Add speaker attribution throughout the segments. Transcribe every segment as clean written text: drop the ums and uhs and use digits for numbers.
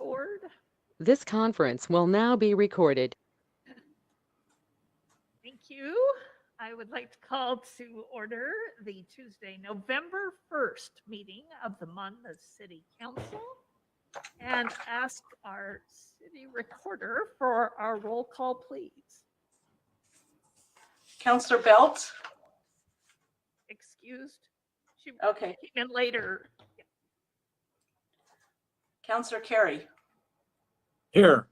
Speaker 1: record.
Speaker 2: This conference will now be recorded.
Speaker 1: Thank you. I would like to call to order the Tuesday, November 1st meeting of the Monmouth City Council and ask our city recorder for our roll call, please.
Speaker 3: Counselor Belt?
Speaker 1: Excused. She
Speaker 3: Okay.
Speaker 1: came in later.
Speaker 3: Counselor Carey?
Speaker 4: Here.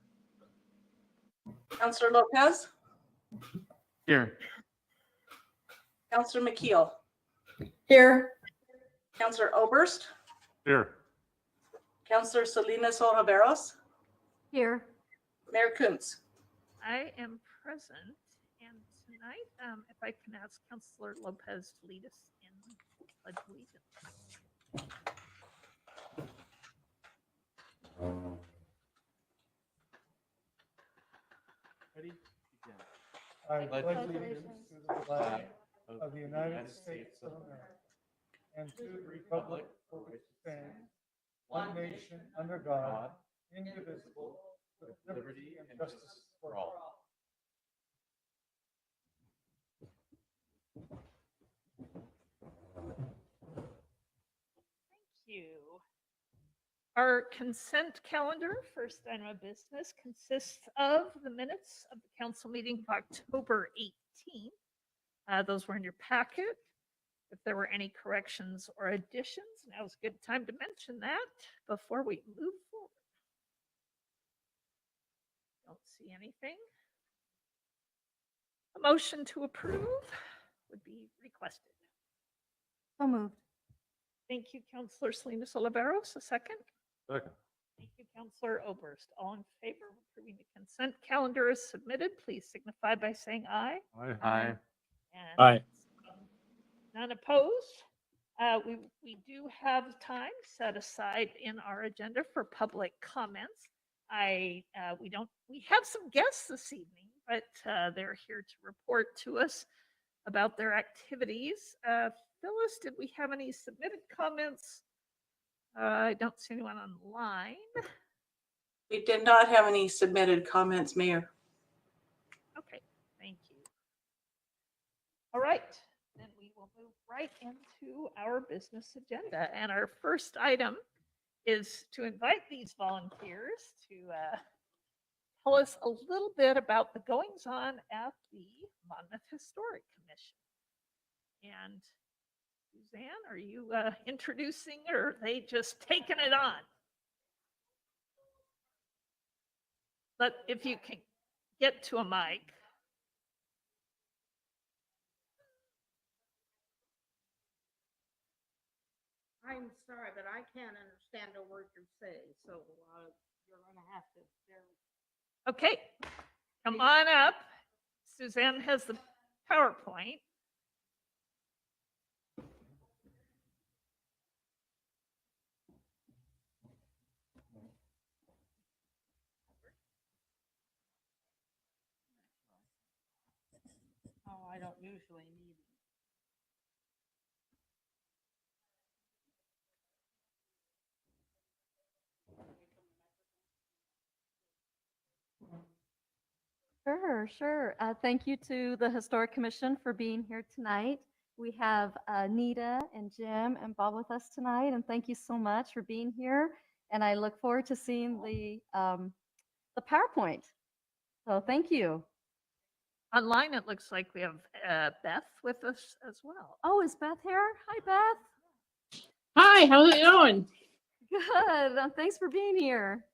Speaker 3: Counselor Lopez?
Speaker 4: Here.
Speaker 3: Counselor McKeel?
Speaker 5: Here.
Speaker 3: Counselor Oberst?
Speaker 4: Here.
Speaker 3: Counselor Salinas Oliveros?
Speaker 5: Here.
Speaker 3: Mayor Kuntz?
Speaker 1: I am present, and tonight, if I can ask Councilor Lopez to lead us in Pledge of Allegiance.
Speaker 4: Ready?
Speaker 6: I
Speaker 4: Pledge
Speaker 6: pledge
Speaker 4: allegiance
Speaker 6: allegiance to the flag of the United States of America and to the republic for which it stands, one nation under God, indivisible, with liberty and justice for all.
Speaker 1: Thank you. Our consent calendar, first item of business, consists of the minutes of the council meeting of October 18th. Those were in your packet. If there were any corrections or additions, now is a good time to mention that before we move forward. Don't see anything. A motion to approve would be requested.
Speaker 5: So moved.
Speaker 1: Thank you, Councilor Salinas Oliveros. A second.
Speaker 4: Second.
Speaker 1: Thank you, Councilor Oberst. All in favor of approving the consent calendar as submitted, please signify by saying aye.
Speaker 4: Aye.
Speaker 1: And
Speaker 4: Aye.
Speaker 1: none opposed. We do have time set aside in our agenda for public comments. We have some guests this evening, but they're here to report to us about their activities. Phyllis, did we have any submitted comments? I don't see anyone online.
Speaker 3: We did not have any submitted comments, Mayor.
Speaker 1: Okay, thank you. All right, then we will move right into our business agenda. And our first item is to invite these volunteers to tell us a little bit about the goings on at the Monmouth Historic Commission. And Suzanne, are you introducing, or are they just taking it on? But if you can get to a mic.
Speaker 7: I'm sorry, but I can't understand a word you say, so you're gonna have to bear with me.
Speaker 1: Okay, come on up. Suzanne has the PowerPoint.
Speaker 7: Oh, I don't usually need it.
Speaker 5: Sure. Thank you to the Historic Commission for being here tonight. We have Nita and Jim and Bob with us tonight, and thank you so much for being here. And I look forward to seeing the PowerPoint. So thank you.
Speaker 1: Online, it looks like we have Beth with us as well.
Speaker 5: Oh, is Beth here? Hi, Beth.
Speaker 8: Hi, how's it going?
Speaker 5: Good. Thanks for being here.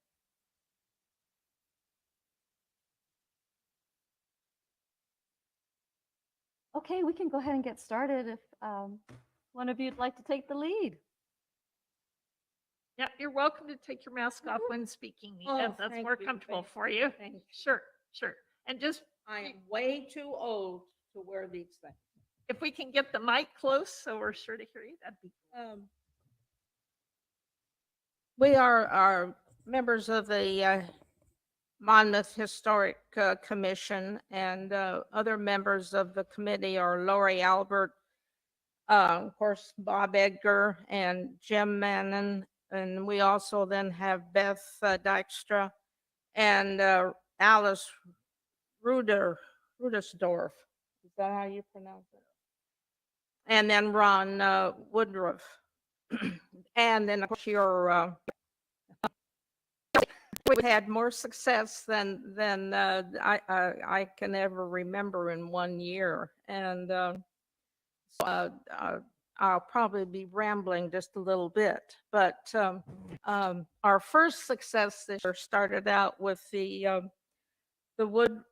Speaker 5: Okay, we can go ahead and get started if one of you'd like to take the lead.
Speaker 1: Yeah, you're welcome to take your mask off when speaking, Nita,
Speaker 7: Oh,
Speaker 1: if that's
Speaker 7: thank
Speaker 1: more
Speaker 7: you,
Speaker 1: comfortable
Speaker 7: thank
Speaker 1: for you.
Speaker 7: Thank you.
Speaker 1: Sure. And just
Speaker 7: I am way too old to wear these things.
Speaker 1: if we can get the mic close so we're sure to hear you, that'd be
Speaker 7: We are members of the Monmouth Historic Commission, and other members of the committee are Lori Albert, of course, Bob Edgar and Jim Mannon And we also then have Beth Dykstra and Alice Rudersdorf. Is that how you pronounce it? And then Ron Woodruff. And then, of course, we've had more success than I can ever remember in one year. And I'll probably be rambling just a little bit. But our first success this year started out with the wood,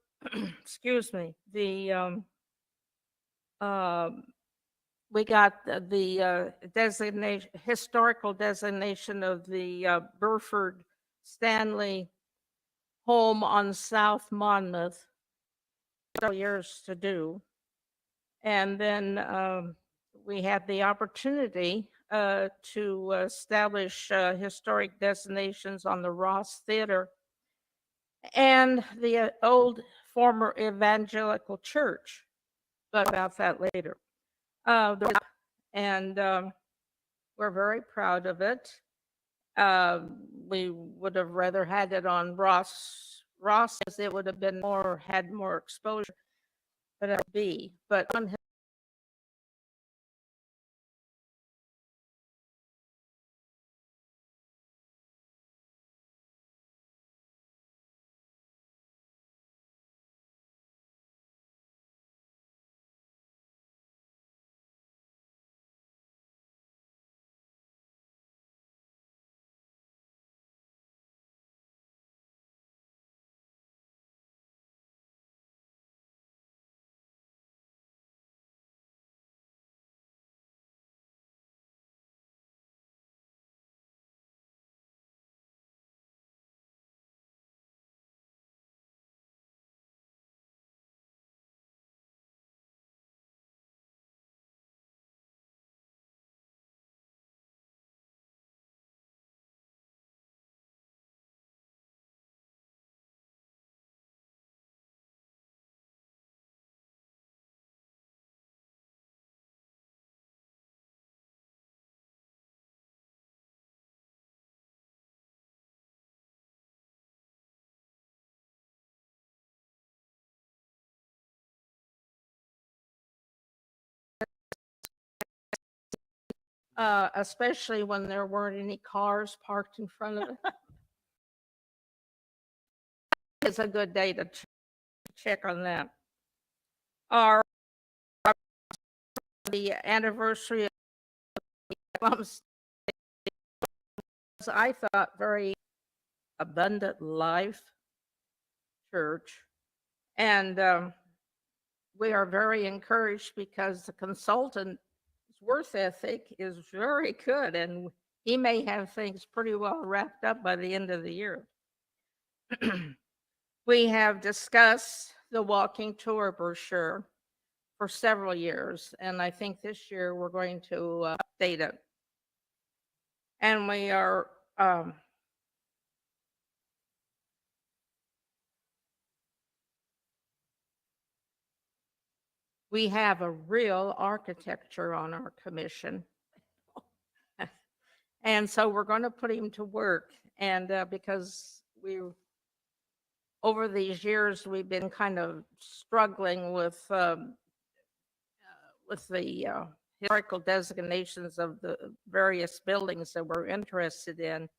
Speaker 7: excuse me, we got the designation, historical designation of the Burford Stanley home on South Monmouth. Several years to do. And then we had the opportunity to establish historic designations on the Ross Theater and the old former evangelical church, but about that later. And we're very proud of it. We would have rather had it on Ross, as it would have been had more exposure, but it would be. But on especially when there weren't any cars parked in front of it. It's a good day to check on that. The anniversary of Columbus, I thought, very abundant life church. And we are very encouraged because the consultant's worth ethic is very good, and he may have things pretty well wrapped up by the end of the year. We have discussed the walking tour brochure for several years, and I think this year we're going to update it. And we are we have a real architecture on our commission. And so we're going to put him to work. And because over these years, we've been kind of struggling with the historical designations of the various buildings that we're interested in.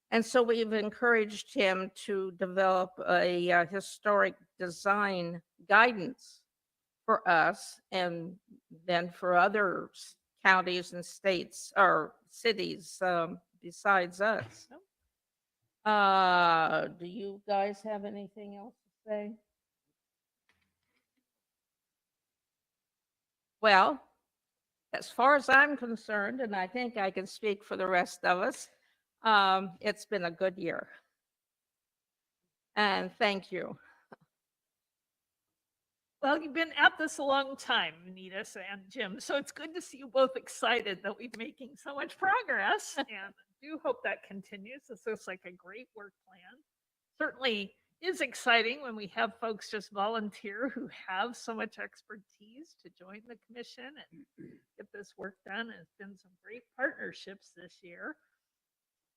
Speaker 7: And so we've encouraged him to develop a historic design guidance for us, and then for other counties and states or cities besides us. Do you guys have anything else to say? Well, as far as I'm concerned, and I think I can speak for the rest of us, it's been a good year. And thank you.
Speaker 1: Well, you've been at this a long time, Anita and Jim, so it's good to see you both excited that we're making so much progress, and do hope that continues. This looks like a great work plan. Certainly is exciting when we have folks just volunteer who have so much expertise to join the commission and get this work done. It's been some great partnerships this year.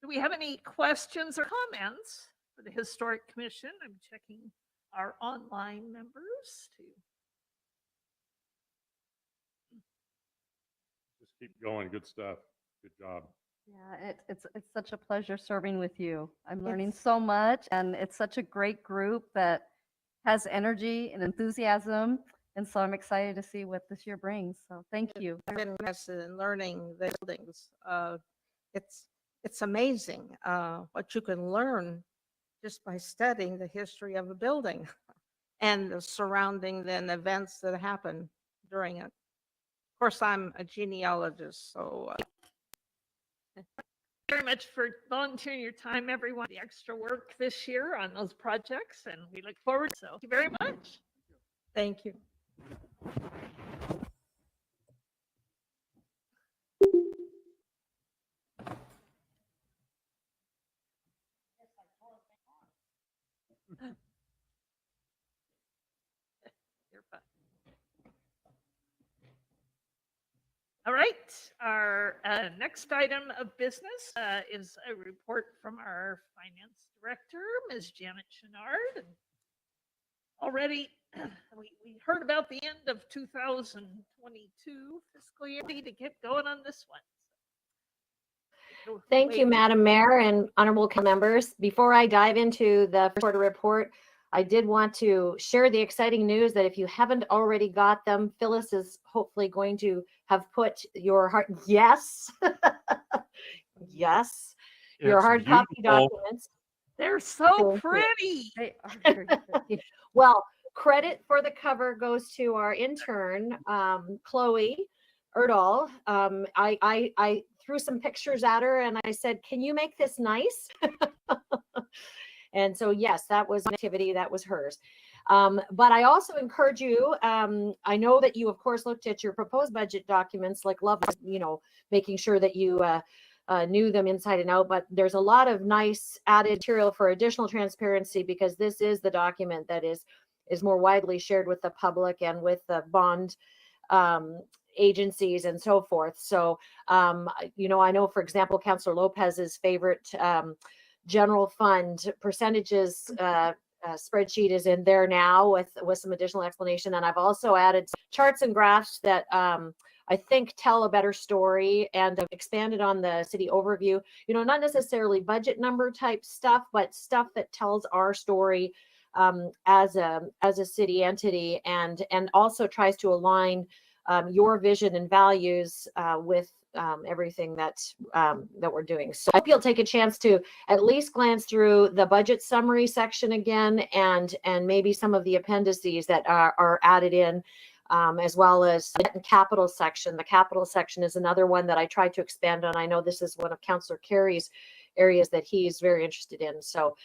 Speaker 1: Do we have any questions or comments for the Historic Commission? I'm checking our online members to.
Speaker 4: Just keep going. Good stuff. Good job.
Speaker 5: Yeah, it's such a pleasure serving with you. I'm learning
Speaker 1: It's-
Speaker 5: so much, and it's such a great group that has energy and enthusiasm. And so I'm excited to see what this year brings. So thank you.
Speaker 7: I've been interested in learning the buildings. It's amazing what you can learn just by studying the history of a building and the surrounding then events that happen during it. Of course, I'm a genealogist, so
Speaker 1: Very much for volunteering your time, everyone, the extra work this year on those projects, and we look forward. So thank you very much.
Speaker 7: thank you.
Speaker 1: You're fine. All right, our next item of business is a report from our finance director, Ms. Janet Chenard. And already, we heard about the end of 2022 fiscal year. Need to get going on this one. So,
Speaker 9: Thank you,
Speaker 1: wait.
Speaker 9: Madam Mayor and honorable council members. Before I dive into the first quarter report, I did want to share the exciting news that if you haven't already got them, Phyllis is hopefully going to have put your hard, yes, yes, your
Speaker 4: It's
Speaker 9: hard copy
Speaker 4: beautiful.
Speaker 9: documents.
Speaker 1: They're so
Speaker 9: Thank you.
Speaker 1: pretty.
Speaker 5: They are very good.
Speaker 9: Well, credit for the cover goes to our intern, Chloe Erdahl. I threw some pictures at her and I said, "Can you make this nice?" And so, yes, that was an activity that was hers. But I also encourage you, I know that you, of course, looked at your proposed budget documents, like love, making sure that you knew them inside and out. But there's a lot of nice added material for additional transparency, because this is the document that is more widely shared with the public and with the bond agencies and so forth. So, I know, for example, Councillor Lopez's favorite general fund percentages spreadsheet is in there now with some additional explanation. And I've also added charts and graphs that I think tell a better story, and I've expanded on the city overview, not necessarily budget number type stuff, but stuff that tells our story as a city entity, and also tries to align your vision and values with everything that we're doing. So I hope you'll take a chance to at least glance through the budget summary section again, and maybe some of the appendices that are added in, as well as the capital section. The capital section is another one that I tried to expand on. I know this is one of Councillor Carey's areas that he's very interested in. So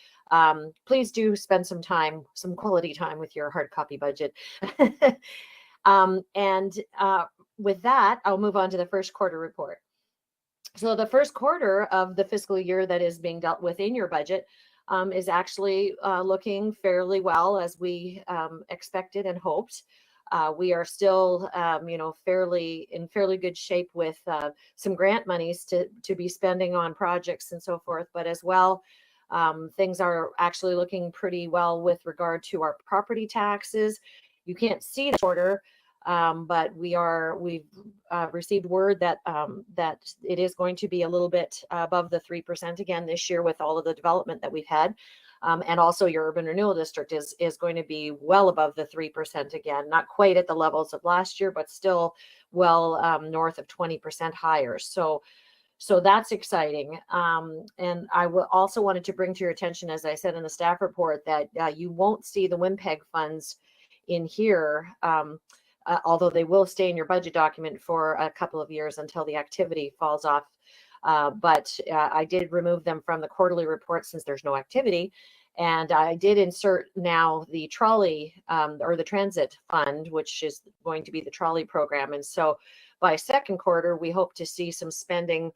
Speaker 9: please do spend some quality time with your hard copy budget. With that, I'll move on to the first quarter report. So the first quarter of the fiscal year that is being dealt with in your budget is actually looking fairly well, as we expected and hoped. We are still, in fairly good shape with some grant monies to be spending on projects and so forth. But as well, things are actually looking pretty well with regard to our property taxes. You can't see the order, but we've received word that it is going to be a little bit above the 3% again this year with all of the development that we've had. And also your urban renewal district is going to be well above the 3% again, not quite at the levels of last year, but still well north of 20% higher. So that's exciting. And I also wanted to bring to your attention, as I said in the staff report, that you won't see the WIMPEG funds in here, although they will stay in your budget document for a couple of years until the activity falls off. But I did remove them from the quarterly report since there's no activity. And I did insert now the trolley or the transit fund, which is going to be the trolley program. And so by second quarter, we hope to see some spending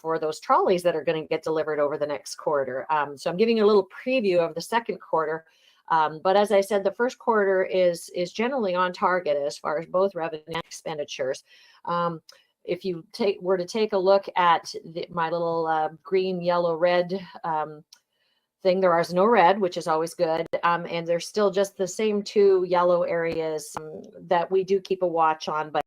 Speaker 9: for those trolleys that are going to get delivered over the next quarter. So I'm giving you a little preview of the second quarter. But as I said, the first quarter is generally on target as far as both revenue and expenditures. if you were to take a look at my little green, yellow, red thing, there is no red, which is always good. And there's still just the same 2 yellow areas that we do keep a watch on, but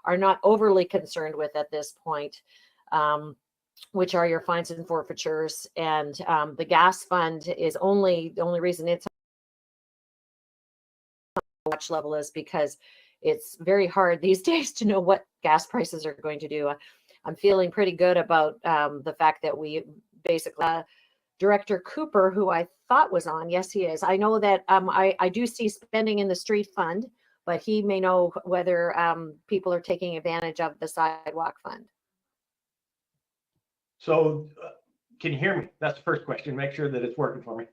Speaker 9: are not overly concerned with at this point, which are your fines and forfeitures. And the gas fund is the only reason it's on watch level is because it's very hard these days to know what gas prices are going to do. I'm feeling pretty good about the fact that we basically, Director Cooper, who I thought was on, yes, he is. I know that I do see spending in the street fund, but he may know whether people are taking advantage of the sidewalk fund.
Speaker 10: So can you hear me? That's the first question. Make sure that it's working for me.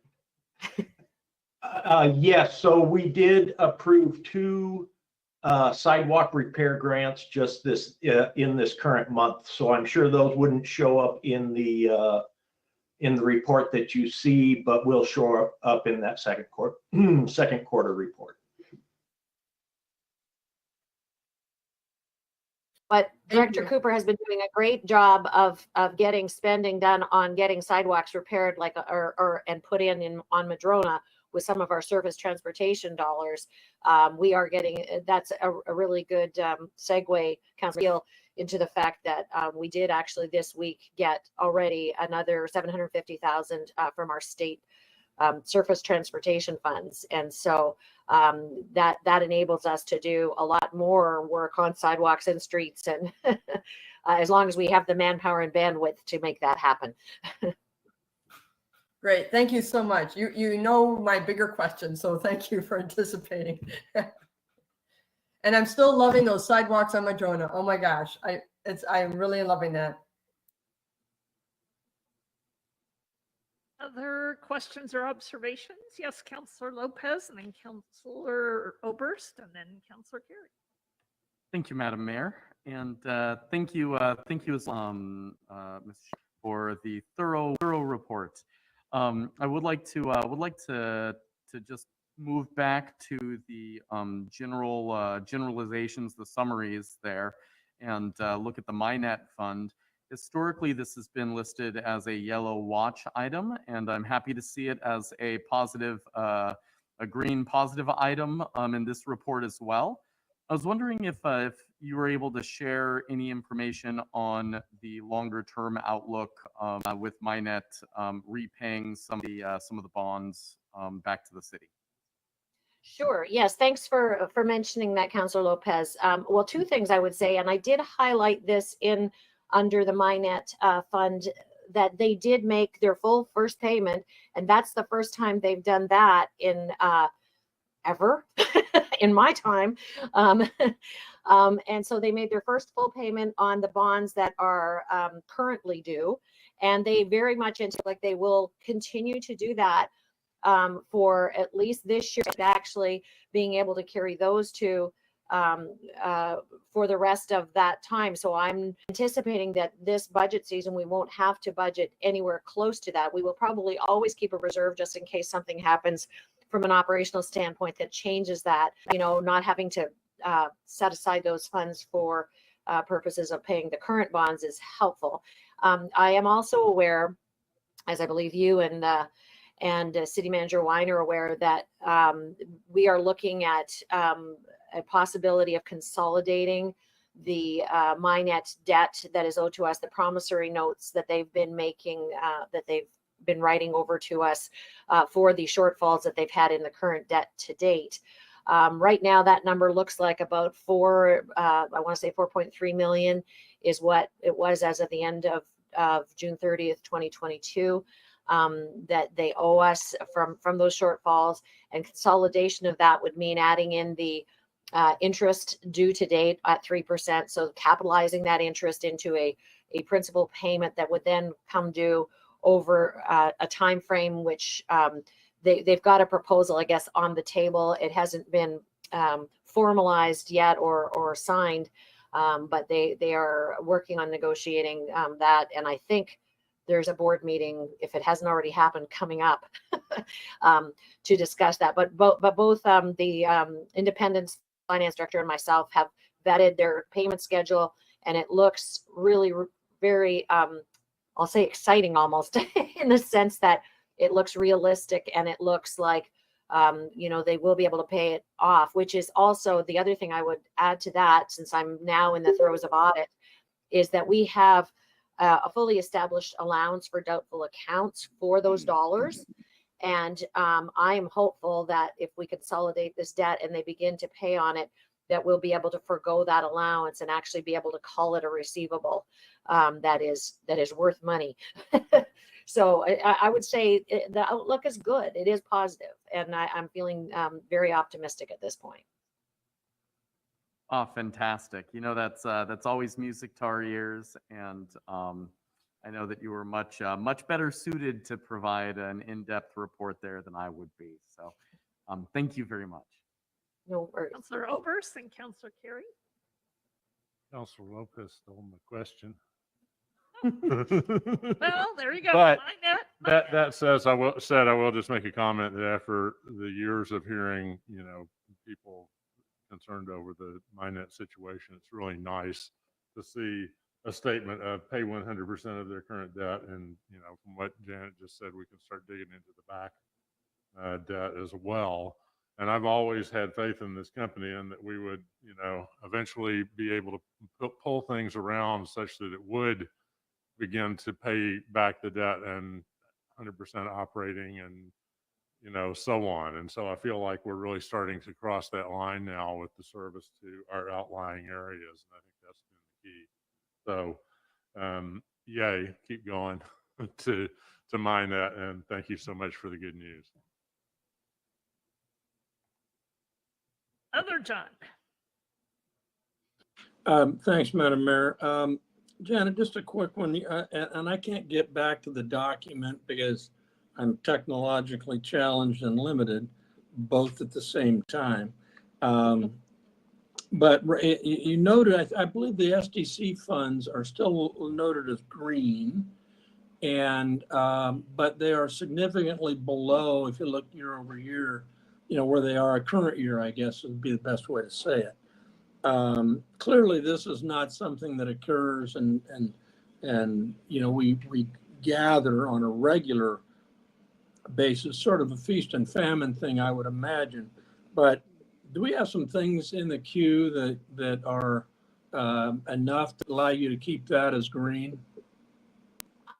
Speaker 10: Yes, so we did approve 2 sidewalk repair grants just this in this current month. So I'm sure those wouldn't show up in the report that you see, but will show up in that second quarter report.
Speaker 9: But Director Cooper has been doing a great job of getting spending done on getting sidewalks repaired, like and put in on Madrona with some of our surface transportation dollars. We are getting, that's a really good segue, Councilor, into the fact that we did actually this week get already another $750,000 from our state surface transportation funds. And so that enables us to do a lot more work on sidewalks and streets, and as long as we have the manpower and bandwidth to make that happen.
Speaker 11: Great. Thank you so much. You know my bigger question, so thank you for anticipating. And I'm still loving those sidewalks on Madrona. Oh my gosh, I'm really loving that.
Speaker 1: Other questions or observations? Yes, Councillor Lopez, and then Councillor Oberst, and then Councillor Carey.
Speaker 12: Thank you, Madam Mayor, and thank you, Ms. for the thorough report. I would like to just move back to the generalizations, the summaries there, and look at the MyNet fund. Historically, this has been listed as a yellow watch item, and I'm happy to see it as a positive, a green positive item in this report as well. I was wondering if you were able to share any information on the longer term outlook with MyNet repaying some of the bonds back to the city.
Speaker 9: Sure. Yes. Thanks for mentioning that, Councillor Lopez. Well, two things I would say, and I did highlight this under the MyNet fund, that they did make their full first payment, and that's the first time they've done that in ever in my time. And so they made their first full payment on the bonds that are currently due, and they very much like they will continue to do that for at least this year, actually being able to carry those two for the rest of that time. So I'm anticipating that this budget season, we won't have to budget anywhere close to that. We will probably always keep a reserve just in case something happens from an operational standpoint that changes that, not having to set aside those funds for purposes of paying the current bonds is helpful. I am also aware, as I believe you and City Manager Weiner are aware, that we are looking at a possibility of consolidating the MyNet debt that is owed to us, the promissory notes that they've been making, that they've been writing over to us for the shortfalls that they've had in the current debt to date. Right now, that number looks like about I want to say 4.3 million is what it was as of the end of June 30th, 2022. That they owe us from those shortfalls, and consolidation of that would mean adding in the interest due to date at 3%. So capitalizing that interest into a principal payment that would then come due over a time frame, which they've got a proposal, I guess, on the table. It hasn't been formalized yet or signed, but they are working on negotiating that. And I think there's a board meeting, if it hasn't already happened, coming up to discuss that. But both the Independence Finance Director and myself have vetted their payment schedule, and it looks really very, I'll say exciting almost, in the sense that it looks realistic, and it looks like, they will be able to pay it off, which is also the other thing I would add to that, since I'm now in the throes of audit, is that we have a fully established allowance for doubtful accounts for those dollars. And I am hopeful that if we consolidate this debt and they begin to pay on it, that we'll be able to forgo that allowance and actually be able to call it a receivable that is worth money. So I would say the outlook is good. It is positive, and I'm feeling very optimistic at this point.
Speaker 12: Oh, fantastic. That's always music to our ears. And I know that you were much better suited to provide an in-depth report there than I would be. So thank you very much.
Speaker 9: No worries.
Speaker 1: Councillor Oberst and Councillor Carey.
Speaker 4: Councilor Lopez stole my question.
Speaker 1: Well, there you go.
Speaker 4: But
Speaker 1: MyNet.
Speaker 4: that says I will just make a comment that after the years of hearing, people concerned over the MyNet situation, it's really nice to see a statement of pay 100% of their current debt. And, from what Janet just said, we can start digging into the back debt as well. And I've always had faith in this company, and that we would, eventually be able to pull things around such that it would begin to pay back the debt and 100% operating and, so on. And so I feel like we're really starting to cross that line now with the service to our outlying areas. And I think that's been the key. So, yay, keep going. to Minnet, and thank you so much for the good news.
Speaker 1: Other John.
Speaker 13: Thanks, Madam Mayor. Janet, just a quick one, and I can't get back to the document because I'm technologically challenged and limited, both at the same time. But you noted, I believe the SDC funds are still noted as green, and but they are significantly below, if you look year over year, where they are current year, I guess would be the best way to say it. Clearly, this is not something that occurs and we gather on a regular basis, sort of a feast and famine thing, I would imagine. But do we have some things in the queue that are enough to allow you to keep that as green?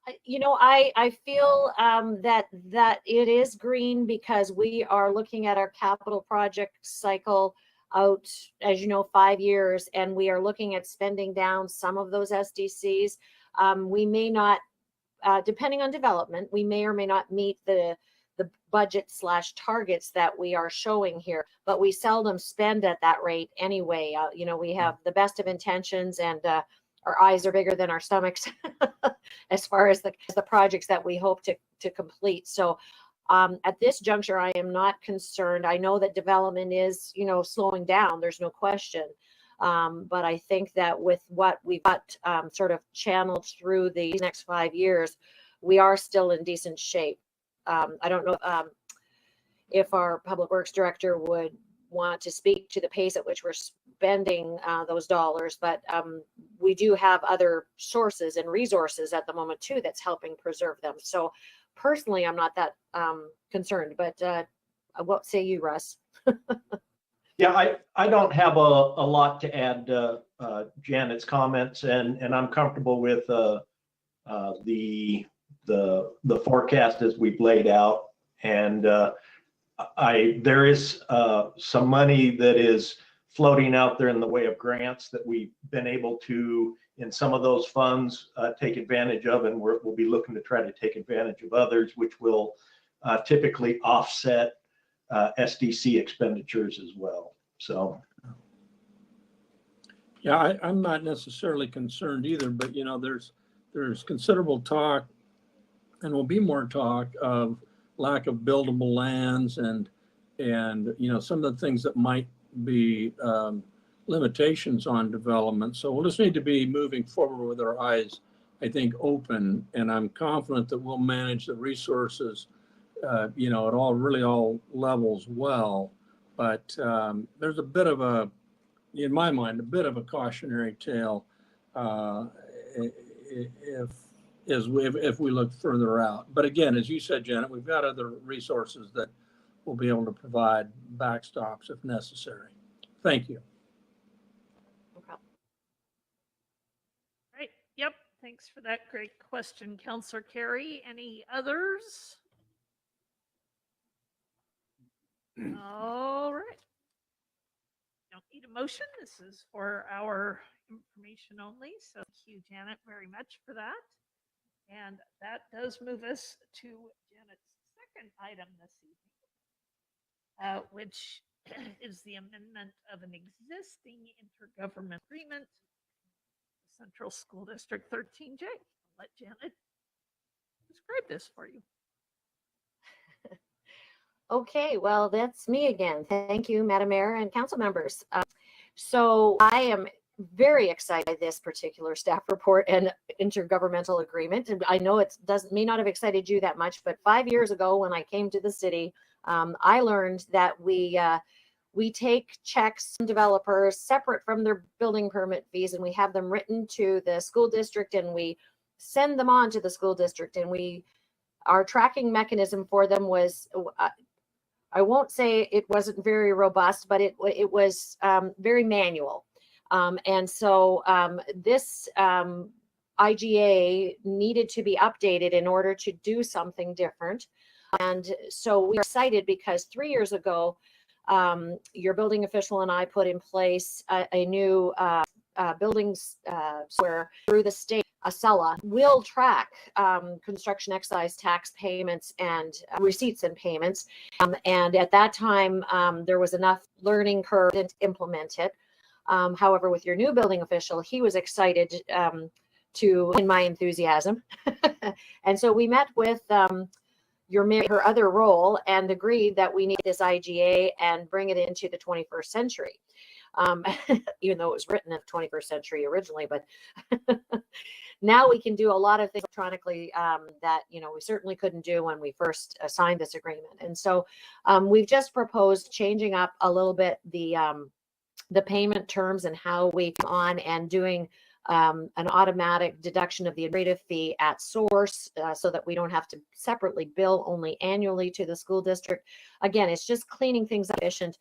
Speaker 9: I feel that it is green because we are looking at our capital project cycle out, as you know, 5 years, and we are looking at spending down some of those SDCs. We may not, depending on development, we may or may not meet the budget / targets that we are showing here, but we seldom spend at that rate anyway. We have the best of intentions, and our eyes are bigger than our stomachs as far as the projects that we hope to complete. So at this juncture, I am not concerned. I know that development is, slowing down. There's no question. But I think that with what we've got sort of channeled through the next 5 years, we are still in decent shape. I don't know if our public works director would want to speak to the pace at which we're spending those dollars, but we do have other sources and resources at the moment too that's helping preserve them. So personally, I'm not that concerned, but what say you, Russ?
Speaker 10: Yeah, I don't have a lot to add Janet's comments, and I'm comfortable with the forecast as we've laid out. And there is some money that is floating out there in the way of grants that we've been able to, in some of those funds, take advantage of, and we'll be looking to try to take advantage of others, which will typically offset SDC expenditures as well. So.
Speaker 13: Yeah, I'm not necessarily concerned either, but there's considerable talk, and will be more talk of lack of buildable lands and some of the things that might be limitations on development. So we'll just need to be moving forward with our eyes, I think, open, and I'm confident that we'll manage the resources, at all levels well. But there's a bit of in my mind, a bit of a cautionary tale if we look further out. But again, as you said, Janet, we've got other resources that will be able to provide backstops if necessary. Thank you.
Speaker 9: No problem.
Speaker 1: Right. Yep. Thanks for that great question, Councillor Carey. Any others? All right. Don't need a motion. This is for our information only. So thank you, Janet, very much for that. And that does move us to Janet's second item this evening, which is the amendment of an existing intergovernmental agreement, Central School District 13J. I'll let Janet describe this for you.
Speaker 9: Okay, well, that's me again. Thank you, Madam Mayor and council members. So I am very excited by this particular staff report and intergovernmental agreement. And I know it may not have excited you that much, but 5 years ago when I came to the city, I learned that we take checks from developers separate from their building permit fees, and we have them written to the school district, and we send them on to the school district. And our tracking mechanism for them was, I won't say it wasn't very robust, but it was very manual. And so this IGA needed to be updated in order to do something different. And so we are excited because 3 years ago, your building official and I put in place a new buildings software through the state Acela will track construction excise tax payments and receipts and payments. And at that time, there was enough learning curve to implement it. However, with your new building official, he was excited in my enthusiasm. And so we met with her other role and agreed that we need this IGA and bring it into the 21st century. Even though it was written in the 21st century originally, but now we can do a lot of things electronically that, we certainly couldn't do when we first signed this agreement. And so we've just proposed changing up a little bit the payment terms and how we come on and doing an automatic deduction of the administrative fee at source so that we don't have to separately bill only annually to the school district. Again, it's just cleaning things up efficient.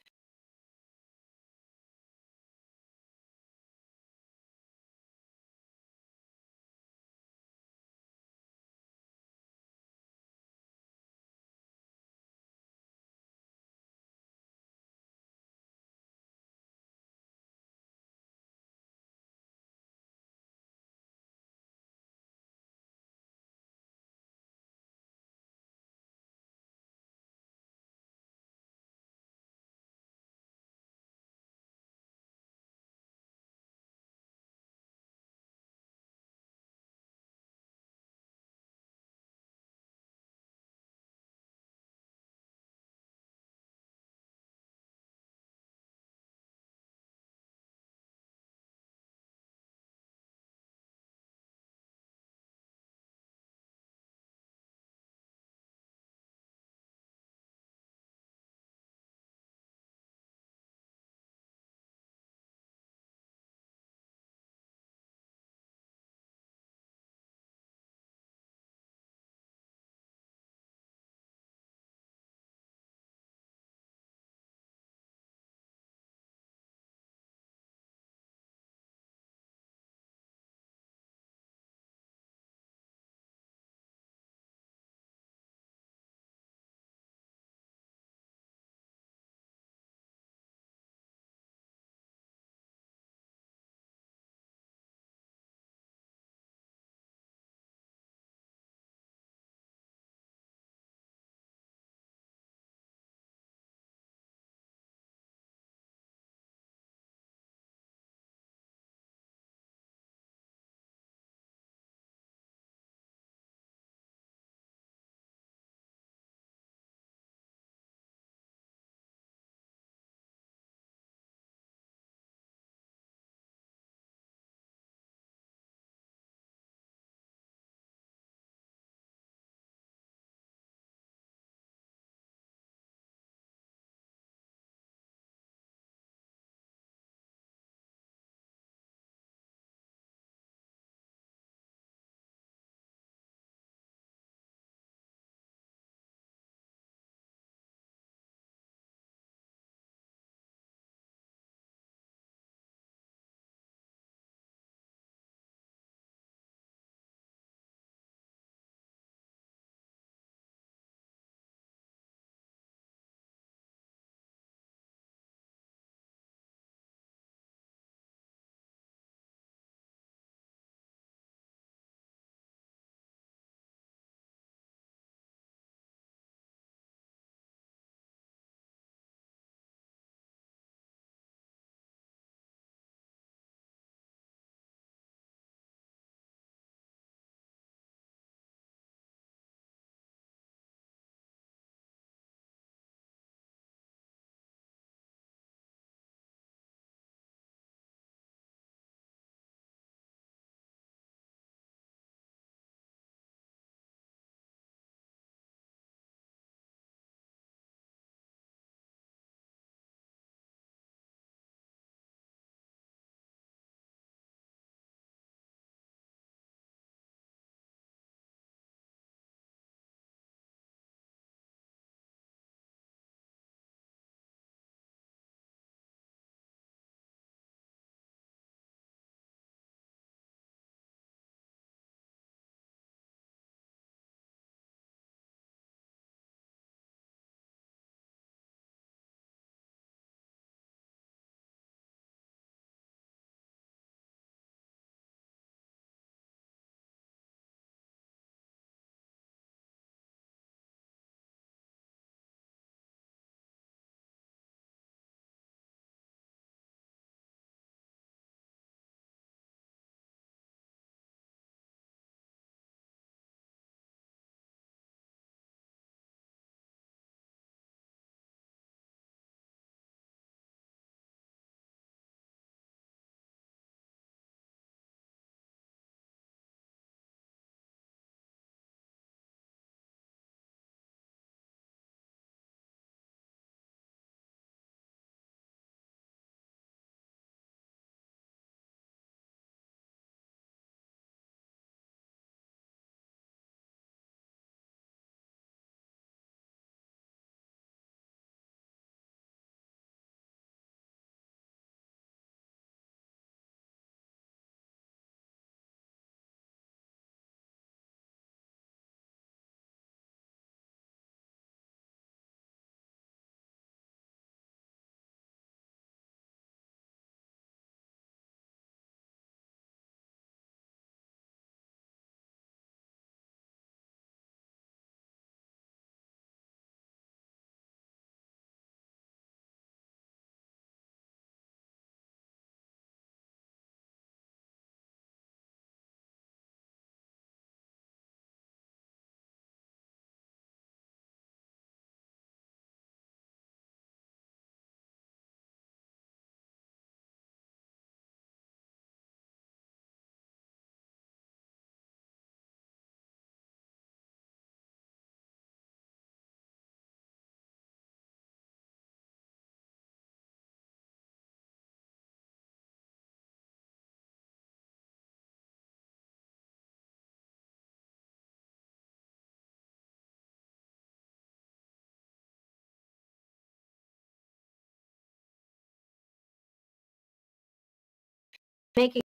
Speaker 9: making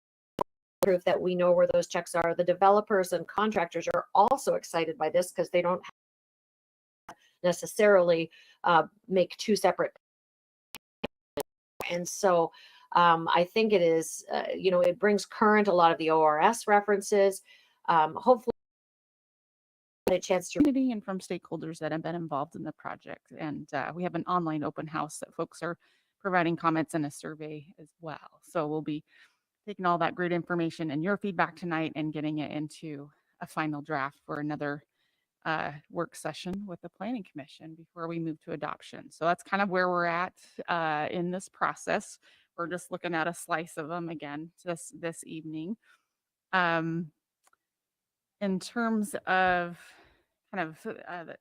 Speaker 9: proof that we know where those checks are. The developers and contractors are also excited by this because they don't necessarily make two separate. And so I think it is, it brings current a lot of the ORS references. Hopefully, a chance to
Speaker 14: community and from stakeholders that have been involved in the project. And we have an online open house that folks are providing comments and a survey as well. So we'll be taking all that great information and your feedback tonight and getting it into a final draft for another work session with the Planning Commission before we move to adoption. So that's kind of where we're at in this process. We're just looking at a slice of them again this evening. In terms of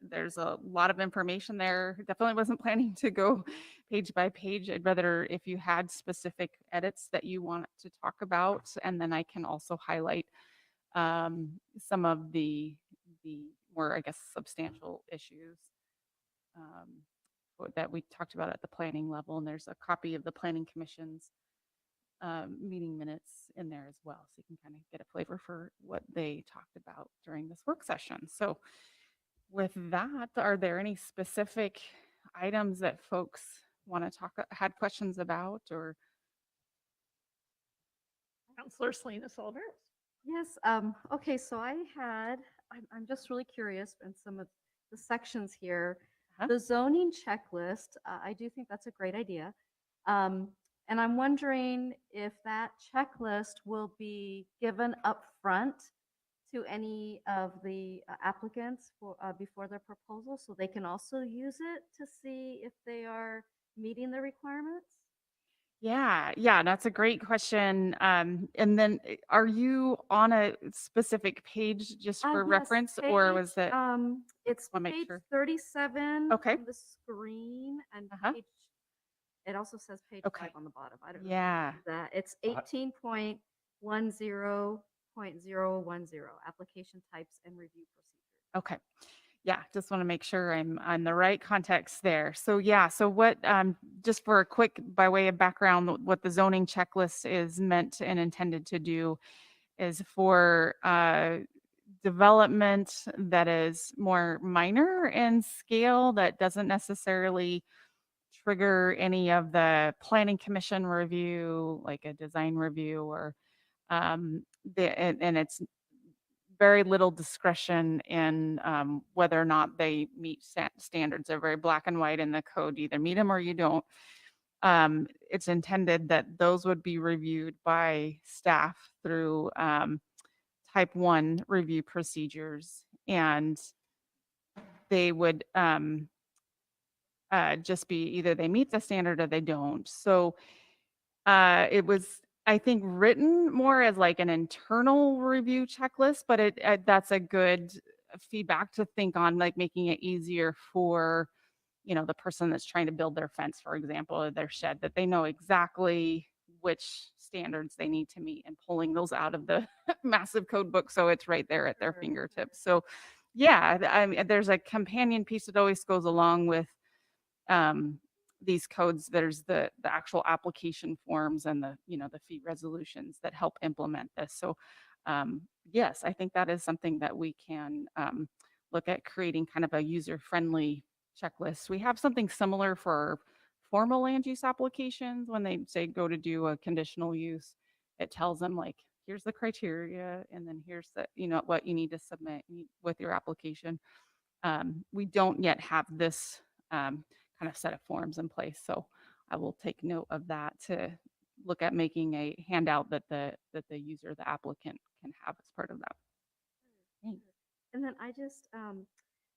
Speaker 14: there's a lot of information there. Definitely wasn't planning to go page by page. I'd rather if you had specific edits that you want to talk about, and then I can also highlight some of the more, I guess, substantial issues that we talked about at the planning level. And there's a copy of the Planning Commission's meeting minutes in there as well. So you can kind of get a flavor for what they talked about during this work session. So with that, are there any specific items that folks want to had questions about, or?
Speaker 1: Counselor Selena Solder.
Speaker 5: Yes, okay, so I'm just really curious in some of the sections here. The zoning checklist, I do think that's a great idea. And I'm wondering if that checklist will be given up front to any of the applicants before their proposal, so they can also use it to see if they are meeting the requirements?
Speaker 14: Yeah, that's a great question. And then are you on a specific page just for
Speaker 5: Yes,
Speaker 14: reference, or was
Speaker 5: page,
Speaker 14: it?
Speaker 5: it's
Speaker 14: Wanna make
Speaker 5: page
Speaker 14: sure.
Speaker 5: 37
Speaker 14: Okay.
Speaker 5: on the screen, and page, it also says page 5 on the bottom. I don't know if you
Speaker 14: Yeah.
Speaker 5: see that. It's 18.10.010, application types and review procedures.
Speaker 14: Okay. Yeah, just want to make sure I'm on the right context there. So yeah, so what, just for a quick, by way of background, what the zoning checklist is meant and intended to do is for development that is more minor in scale, that doesn't necessarily trigger any of the Planning Commission review, like a design review, or and it's very little discretion in whether or not they meet standards. They're very black and white in the code. Either meet them or you don't. It's intended that those would be reviewed by staff through type 1 review procedures, and they would just be either they meet the standard or they don't. So it was, I think, written more as like an internal review checklist, but that's a good feedback to think on, like making it easier for, the person that's trying to build their fence, for example, or their shed, that they know exactly which standards they need to meet and pulling those out of the massive code book so it's right there at their fingertips. So yeah, I mean, there's a companion piece that always goes along with these codes. There's the actual application forms and the fee resolutions that help implement this. So yes, I think that is something that we can look at creating kind of a user-friendly checklist. We have something similar for formal land use applications. When they say go to do a conditional use, it tells them like, here's the criteria, and then here's the, what you need to submit with your application. We don't yet have this kind of set of forms in place. So I will take note of that to look at making a handout that the user, the applicant, can have as part of that. Thanks.
Speaker 5: And then I just,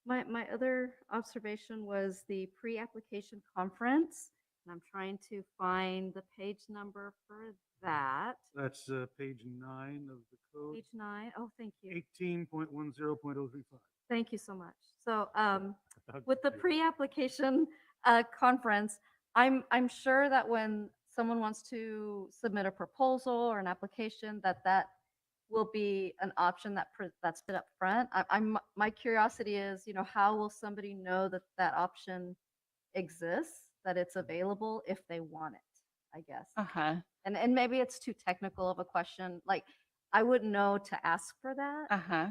Speaker 5: my other observation was the pre-application conference, and I'm trying to find the page number for that.
Speaker 6: That's page 9 of the code.
Speaker 5: Page 9. Oh, thank you.
Speaker 6: 18.10.035.
Speaker 5: Thank you so much. So with the pre-application conference, I'm sure that when someone wants to submit a proposal or an application, that will be an option that's put up front. My curiosity is, how will somebody know that option exists, that it's available if they want it? I guess.
Speaker 14: Uh-huh.
Speaker 5: And maybe it's too technical of a question. Like, I wouldn't know to ask for that.
Speaker 14: Uh-huh.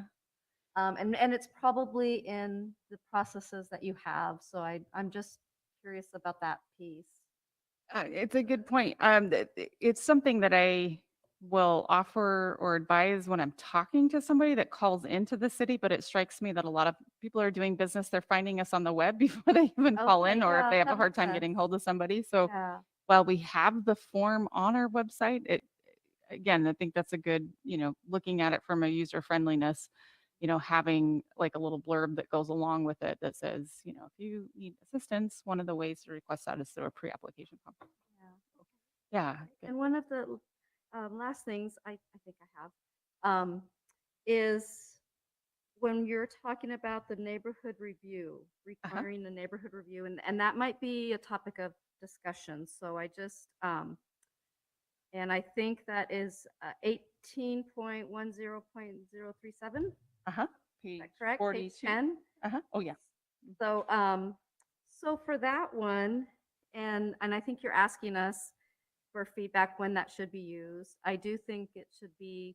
Speaker 5: And it's probably in the processes that you have. So I'm just curious about that piece.
Speaker 14: It's a good point. It's something that I will offer or advise when I'm talking to somebody that calls into the city, but it strikes me that a lot of people are doing business. They're finding us on the web before they even call in,
Speaker 5: Okay,
Speaker 14: or if
Speaker 5: yeah,
Speaker 14: they have a
Speaker 5: that
Speaker 14: hard
Speaker 5: makes
Speaker 14: time
Speaker 5: sense.
Speaker 14: getting hold of somebody. So
Speaker 5: Yeah.
Speaker 14: while we have the form on our website, again, I think that's a good, looking at it from a user friendliness, having like a little blurb that goes along with it that says, if you need assistance, one of the ways to request that is through a pre-application form. Yeah.
Speaker 5: And one of the last things I think I have is when you're talking about the neighborhood review, requiring the neighborhood review, and that might be a topic of discussion. So I just, and I think that is 18.10.037.
Speaker 14: Uh-huh.
Speaker 5: Is
Speaker 14: Page
Speaker 5: that correct? Page
Speaker 14: 42.
Speaker 5: 10.
Speaker 14: Uh-huh. Oh, yeah.
Speaker 5: So, so for that one, and I think you're asking us for feedback when that should be used. I do think it should be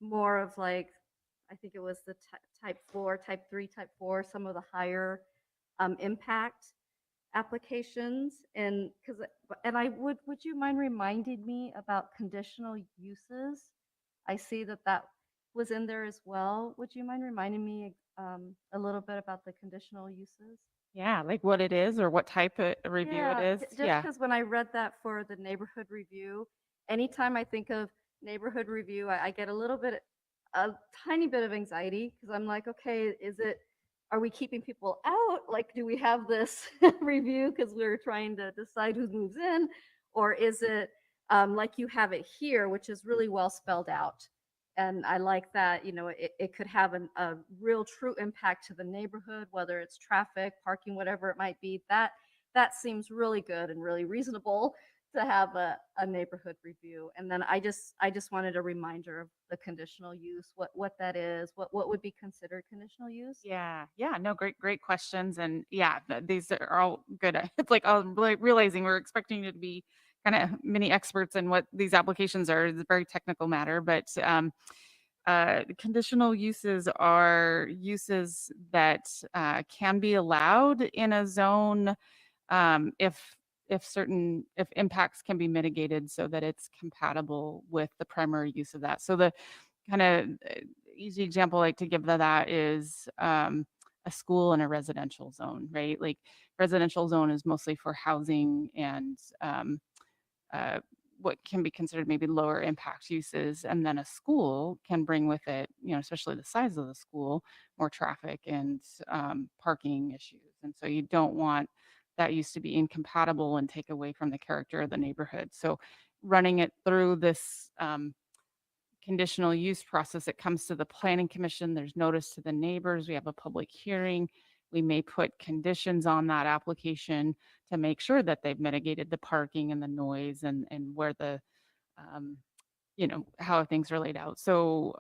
Speaker 5: more of like, I think it was the type 4, type 3, type 4, some of the higher impact applications. And because, and I would you mind reminding me about conditional uses? I see that that was in there as well. Would you mind reminding me a little bit about the conditional uses?
Speaker 14: Yeah, like what it is or what type of review it is.
Speaker 5: Just
Speaker 14: Yeah.
Speaker 5: because when I read that for the neighborhood review, anytime I think of neighborhood review, I get a tiny bit of anxiety because I'm like, okay, are we keeping people out? Like, do we have this review because we're trying to decide who moves in? Or is it like you have it here, which is really well spelled out? And I like that, it could have a real true impact to the neighborhood, whether it's traffic, parking, whatever it might be. That seems really good and really reasonable to have a neighborhood review. And then I just wanted a reminder of the conditional use, what that is, what would be considered conditional use.
Speaker 14: Yeah. Yeah. No, great questions. And yeah, these are all good. It's like I'm realizing we're expecting you to be kind of mini experts in what these applications are. It's a very technical matter, but conditional uses are uses that can be allowed in a zone if impacts can be mitigated so that it's compatible with the primary use of that. So the kind of easy example I like to give of that is a school in a residential zone, right? Like residential zone is mostly for housing and what can be considered maybe lower impact uses. And then a school can bring with it, especially the size of the school, more traffic and parking issues. And so you don't want that use to be incompatible and take away from the character of the neighborhood. So running it through this conditional use process, it comes to the planning commission, there's notice to the neighbors, we have a public hearing. We may put conditions on that application to make sure that they've mitigated the parking and the noise and where the, how things are laid out. So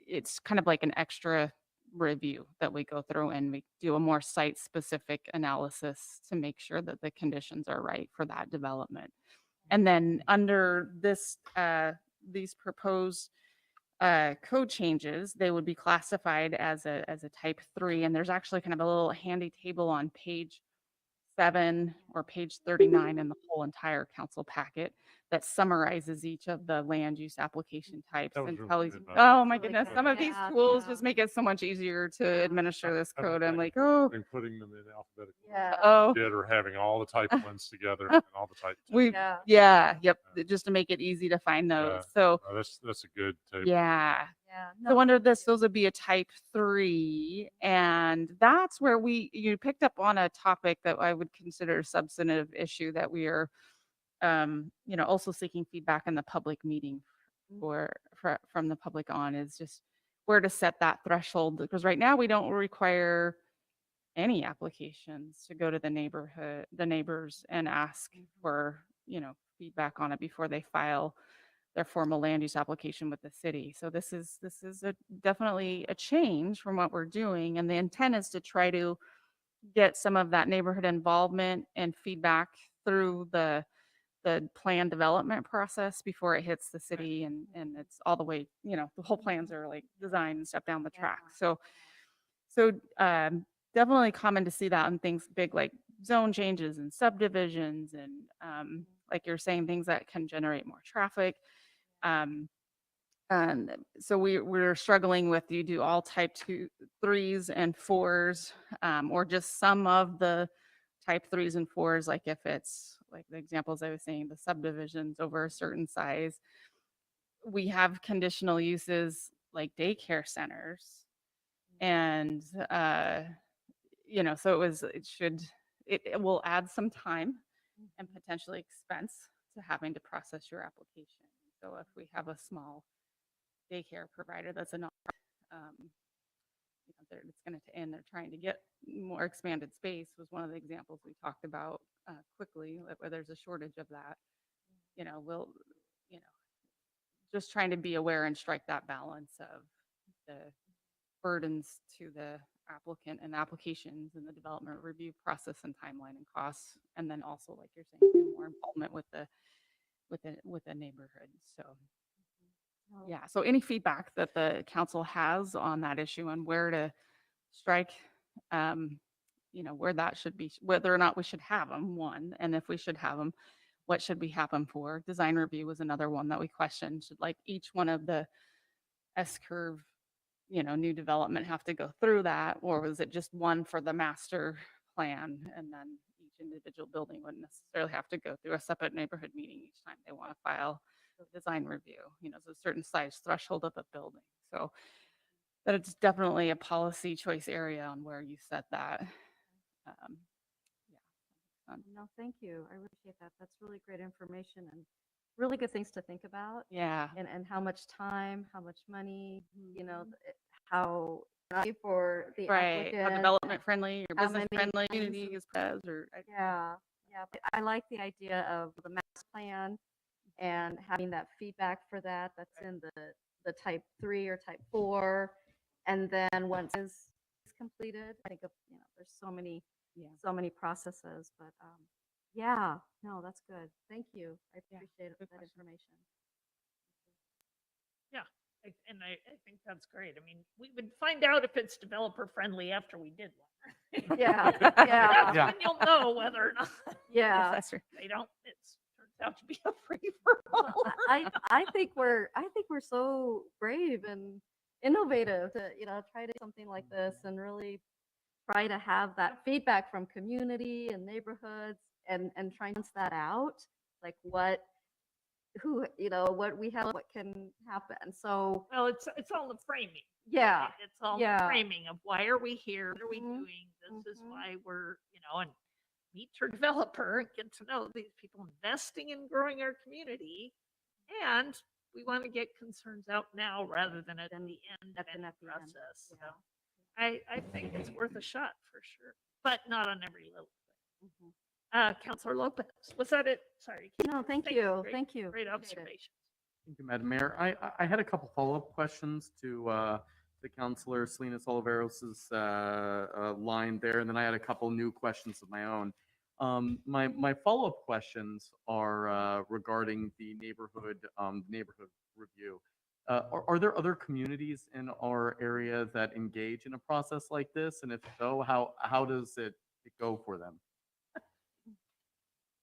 Speaker 14: it's kind of like an extra review that we go through and we do a more site specific analysis to make sure that the conditions are right for that development. And then under this, these proposed code changes, they would be classified as a type 3. And there's actually kind of a little handy table on page 7 or page 39 in the whole entire council packet that summarizes each of the land use application types
Speaker 4: That was
Speaker 14: and
Speaker 4: really
Speaker 14: tells
Speaker 4: good,
Speaker 14: you,
Speaker 4: Dr.
Speaker 14: oh my
Speaker 5: Really
Speaker 14: goodness,
Speaker 5: good.
Speaker 14: some of these
Speaker 5: Yeah,
Speaker 14: tools
Speaker 5: yeah.
Speaker 14: just make it so much easier to administer this
Speaker 4: I
Speaker 14: code.
Speaker 4: think
Speaker 14: I'm like,
Speaker 4: that-
Speaker 14: oh,
Speaker 4: and putting them in alphabetical
Speaker 5: Yeah.
Speaker 14: oh.
Speaker 4: did or having all the type ones together and all the type.
Speaker 14: We,
Speaker 5: Yeah.
Speaker 14: yep, just to make it easy to find those.
Speaker 4: Yeah.
Speaker 14: So
Speaker 4: That's a good table.
Speaker 14: yeah.
Speaker 5: Yeah.
Speaker 14: So under this, those would be a type 3. And that's where you picked up on a topic that I would consider a substantive issue that we are, also seeking feedback in the public meeting from the public on is just where to set that threshold. Because right now we don't require any applications to go to the neighbors and ask for, feedback on it before they file their formal land use application with the city. So this is definitely a change from what we're doing. And the intent is to try to get some of that neighborhood involvement and feedback through the plan development process before it hits the city and it's all the way, the whole plans are like designed and stuff down the track. So definitely common to see that in things big like zone changes and subdivisions and like you're saying, things that can generate more traffic. And so we're struggling with, do you do all type 2, 3s and 4s, or just some of the type 3s and 4s, like if it's like the examples I was saying, the subdivisions over a certain size. We have conditional uses like daycare centers. And so it will add some time and potentially expense to having to process your application. So if we have a small daycare provider that's a non, it's going to end. They're trying to get more expanded space was one of the examples we talked about quickly, where there's a shortage of that. We'll, just trying to be aware and strike that balance of the burdens to the applicant and applications and the development review process and timeline and costs, and then also, like you're saying, more involvement with the neighborhood. So yeah, so any feedback that the council has on that issue and where to strike, where that should be, whether or not we should have them, one, and if we should have them, what should we have them for? Design review was another one that we questioned. Should like each one of the S-curve, new development have to go through that, or was it just one for the master plan and then each individual building wouldn't necessarily have to go through a separate neighborhood meeting each time they want to file a design review? It's a certain size threshold of a building. So that it's definitely a policy choice area on where you set that.
Speaker 5: No, thank you. I appreciate that. That's really great information and really good things to think about.
Speaker 14: Yeah.
Speaker 5: And how much time, how much money, how for the
Speaker 14: Right.
Speaker 5: applicant.
Speaker 14: How development friendly or
Speaker 5: how
Speaker 14: business
Speaker 5: many
Speaker 14: friendly
Speaker 5: times
Speaker 14: community is pres or
Speaker 5: Yeah, but I like the idea of the master plan and having that feedback for that. That's in the type 3 or type 4. And then once it's completed, I think of, there's so many processes, but yeah, no, that's good. Thank you. I appreciate that information.
Speaker 1: Yeah, I think that's great. I mean, we would find out if it's developer friendly after we did one.
Speaker 5: Yeah,
Speaker 1: That's
Speaker 5: yeah.
Speaker 1: when you'll know whether or not.
Speaker 5: Yeah.
Speaker 1: They don't. It turns out to be a free for all.
Speaker 5: I think we're so brave and innovative to try to do something like this and really try to have that feedback from community and neighborhoods and try and balance that out, like what we have, what can happen. So
Speaker 1: Well, it's all the framing.
Speaker 5: yeah,
Speaker 1: right? It's all the framing of why are we here? What are we doing? This is why we're, and meet your developer and get to know these people investing in growing our community. And we want to get concerns out now rather than at the end of the process. So I think it's worth a shot for sure, but not on every little thing. Councilor Lopez, was that it? Sorry.
Speaker 5: No, thank you. Thank you.
Speaker 1: Great
Speaker 5: Appreciate it.
Speaker 1: observation.
Speaker 12: Thank you, Madam Mayor. I had a couple follow-up questions to the Councilor Salinas Oliveros's line there, and then I had a couple new questions of my own. My follow-up questions are regarding the neighborhood review. Are there other communities in our area that engage in a process like this? And if so, how does it go for them?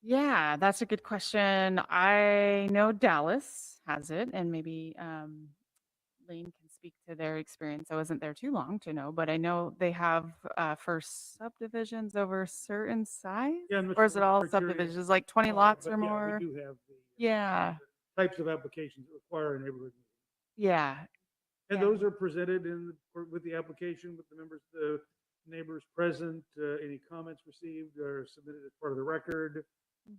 Speaker 14: Yeah, that's a good question. I know Dallas has it, and maybe Lane can speak to their experience. I wasn't there too long to know, but I know they have for subdivisions over a certain size.
Speaker 6: Yeah, and
Speaker 14: Or is
Speaker 6: Mr.
Speaker 14: it all
Speaker 6: Criteria,
Speaker 14: subdivisions, like 20 lots
Speaker 6: but
Speaker 14: or
Speaker 6: yeah,
Speaker 14: more?
Speaker 6: We do have
Speaker 14: Yeah,
Speaker 6: types of applications that require a neighborhood meeting.
Speaker 14: yeah,
Speaker 6: And
Speaker 14: Yeah.
Speaker 6: those are presented with the application with the neighbors present. Any comments received are submitted as part of the record.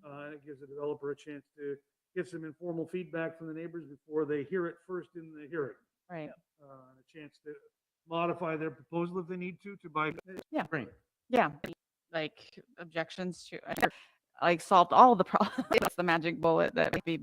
Speaker 6: And it gives the developer a chance to get some informal feedback from the neighbors before they hear it first in the hearing.
Speaker 14: right.
Speaker 6: And a chance to modify their proposal if they need to by.
Speaker 14: Yeah.
Speaker 12: Great.
Speaker 14: Yeah, like objections to, like solved all the problems. That's the magic bullet that would be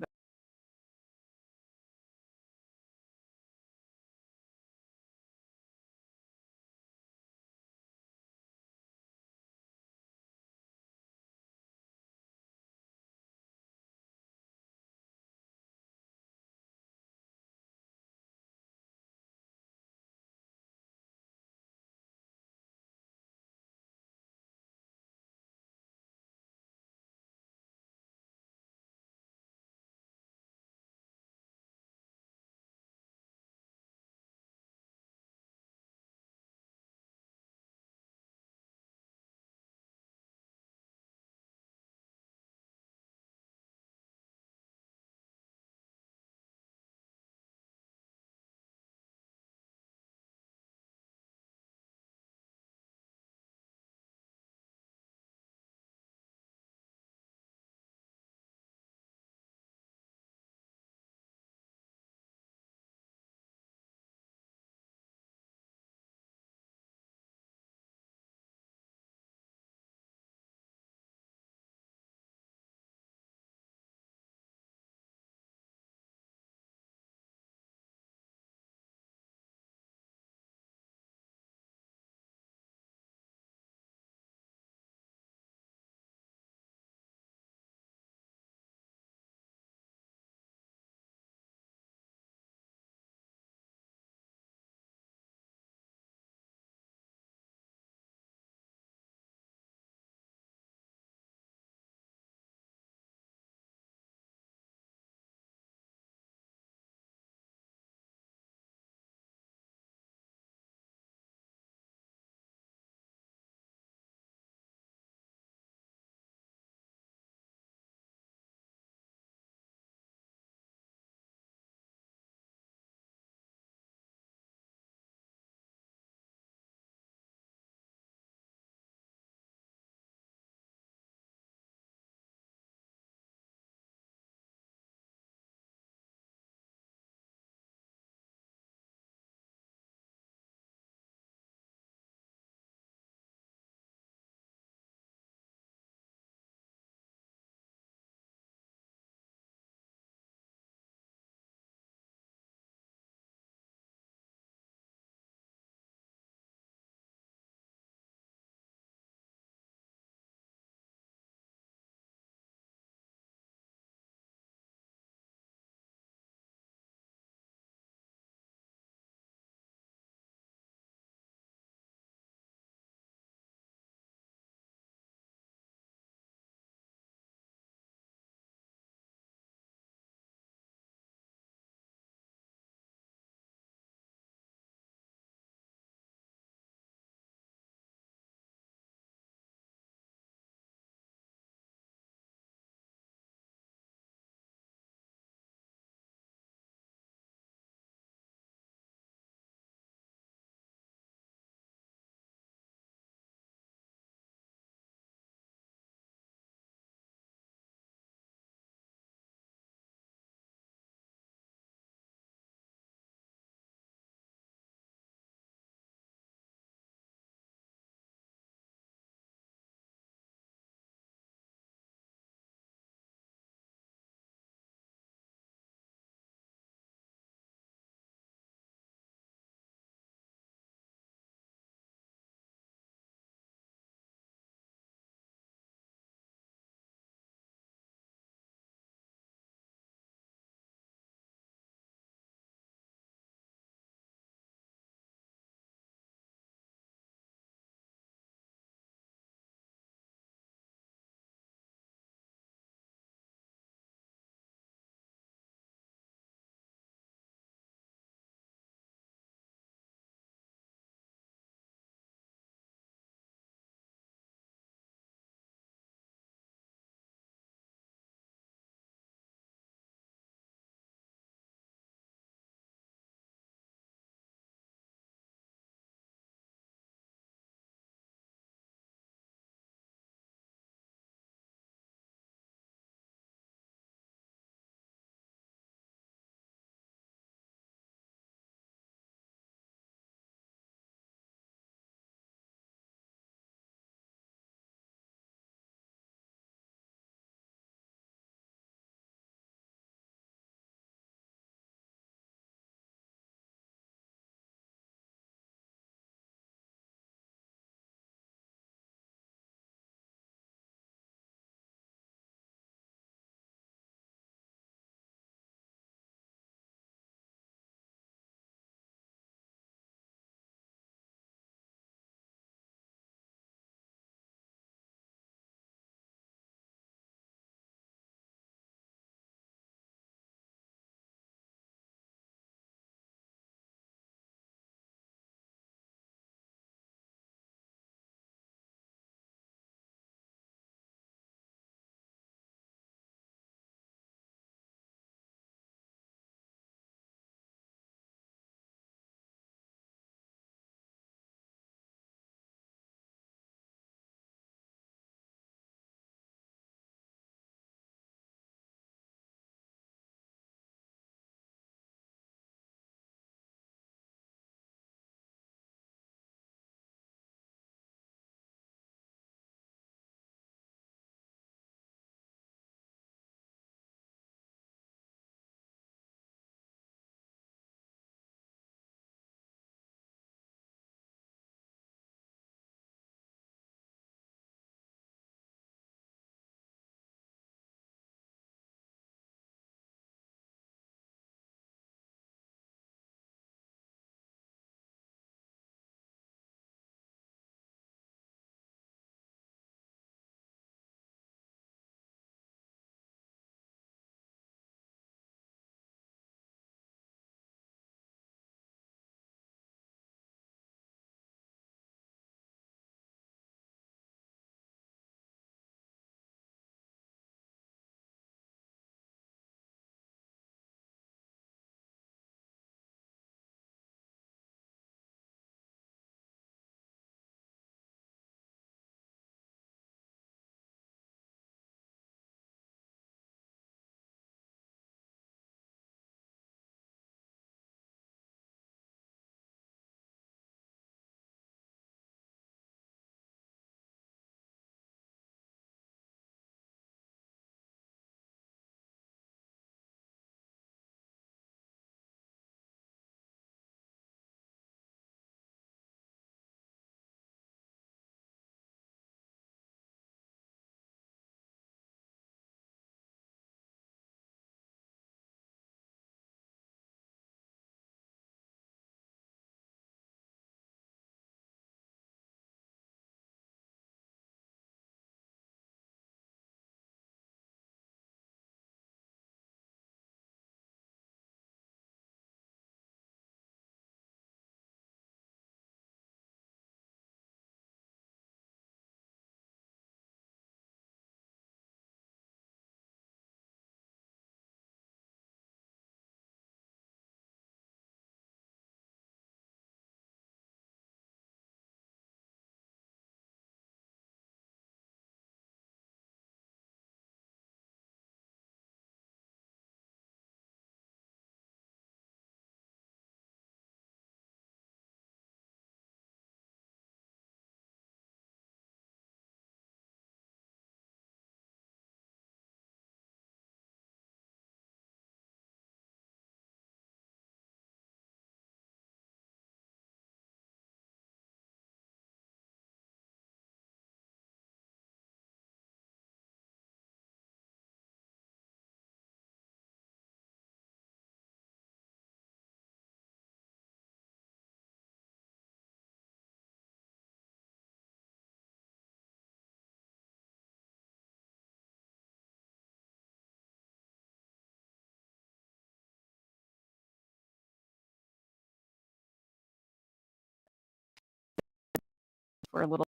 Speaker 14: were a little.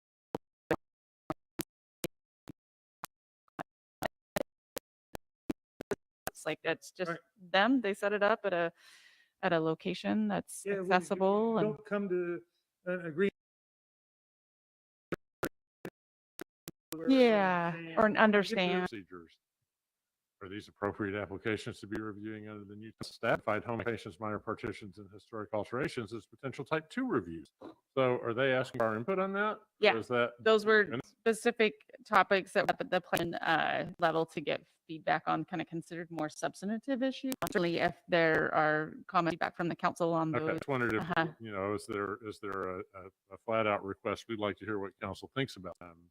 Speaker 14: It's like, it's just
Speaker 6: Right.
Speaker 14: them, they set it up at a location that's
Speaker 6: Yeah,
Speaker 14: accessible and.
Speaker 6: don't come to an agreement.
Speaker 14: Yeah, or
Speaker 4: Get
Speaker 14: understand.
Speaker 4: procedures. Are these appropriate applications to be reviewing under the new statified home occupations, minor partitions, and historic alterations as potential type 2 reviews? So are they asking for our input on that? Or
Speaker 14: Yeah,
Speaker 4: is that?
Speaker 14: those were
Speaker 4: and-
Speaker 14: specific topics that were at the plan level to get feedback on, kind of considered more substantive issues. Certainly, if there are comments back from the council on
Speaker 4: Okay,
Speaker 14: those.
Speaker 4: just wondered if,
Speaker 14: Uh-huh.
Speaker 4: you know, is there a flat out request? We'd like to hear what council thinks about them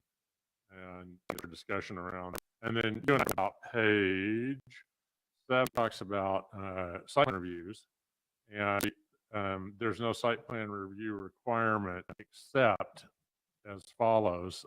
Speaker 4: and get a discussion around. And then doing about page 7 talks about site plan reviews, and there's no site plan review requirement except as follows.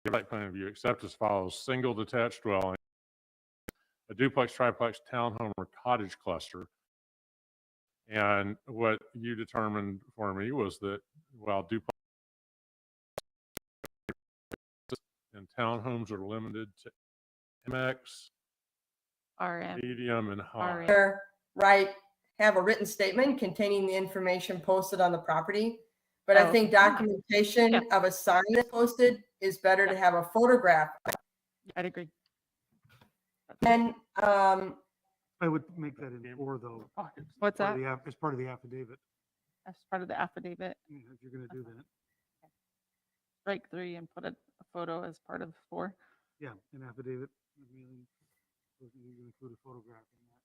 Speaker 4: site plan review, except as follows: single detached dwelling, a duplex, triplex, townhome, or cottage cluster. And what you determined for me was that while duplex and townhomes are limited to MX,
Speaker 14: RM.
Speaker 4: medium, and high.
Speaker 11: Or, right, have a written statement containing the information posted on the property. But I
Speaker 14: Oh,
Speaker 11: think documentation of a sign that's posted is better to have a photograph.
Speaker 14: I'd agree.
Speaker 11: And,
Speaker 6: I would make that in four though.
Speaker 14: What's
Speaker 6: part
Speaker 14: that?
Speaker 6: of the As part of the affidavit,
Speaker 14: As part of the affidavit,
Speaker 6: if you're gonna do that.
Speaker 14: strike 3 and put a photo as part of 4.
Speaker 6: Yeah, an affidavit. You can include a photograph in that.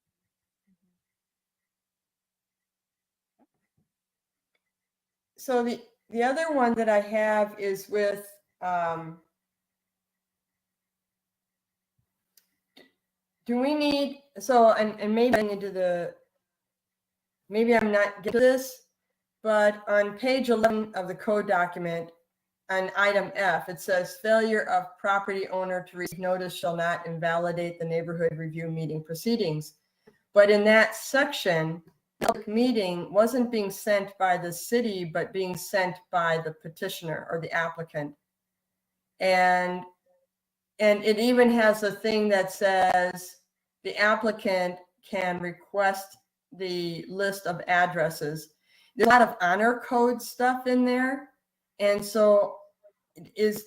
Speaker 11: so the other one that I have is with, do we need, so, and maybe into the, maybe I'm not getting this, but on page 11 of the code document, on item F, it says failure of property owner to receive notice shall not invalidate the neighborhood review meeting proceedings. But in that section, the public meeting wasn't being sent by the city, but being sent by the petitioner or the applicant. And it even has a thing that says the applicant can request the list of addresses. There's a lot of honor code stuff in there. And so is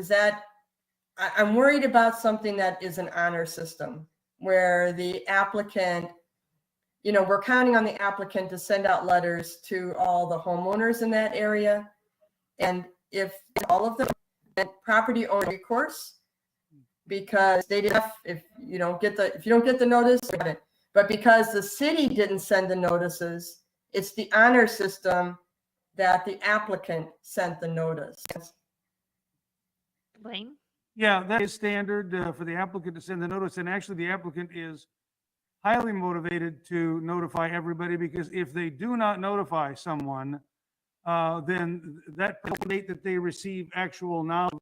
Speaker 11: that, I'm worried about something that is an honor system where the applicant, you know, we're counting on the applicant to send out letters to all the homeowners in that area. And if all of them, then property owner recourse, because they didn't have, if you don't get the notice, but because the city didn't send the notices, it's the honor system that the applicant sent the notice.
Speaker 1: Lane?
Speaker 6: Yeah, that is standard for the applicant to send the notice, and actually the applicant is highly motivated to notify everybody, because if they do not notify someone, then that date that they receive actual knowledge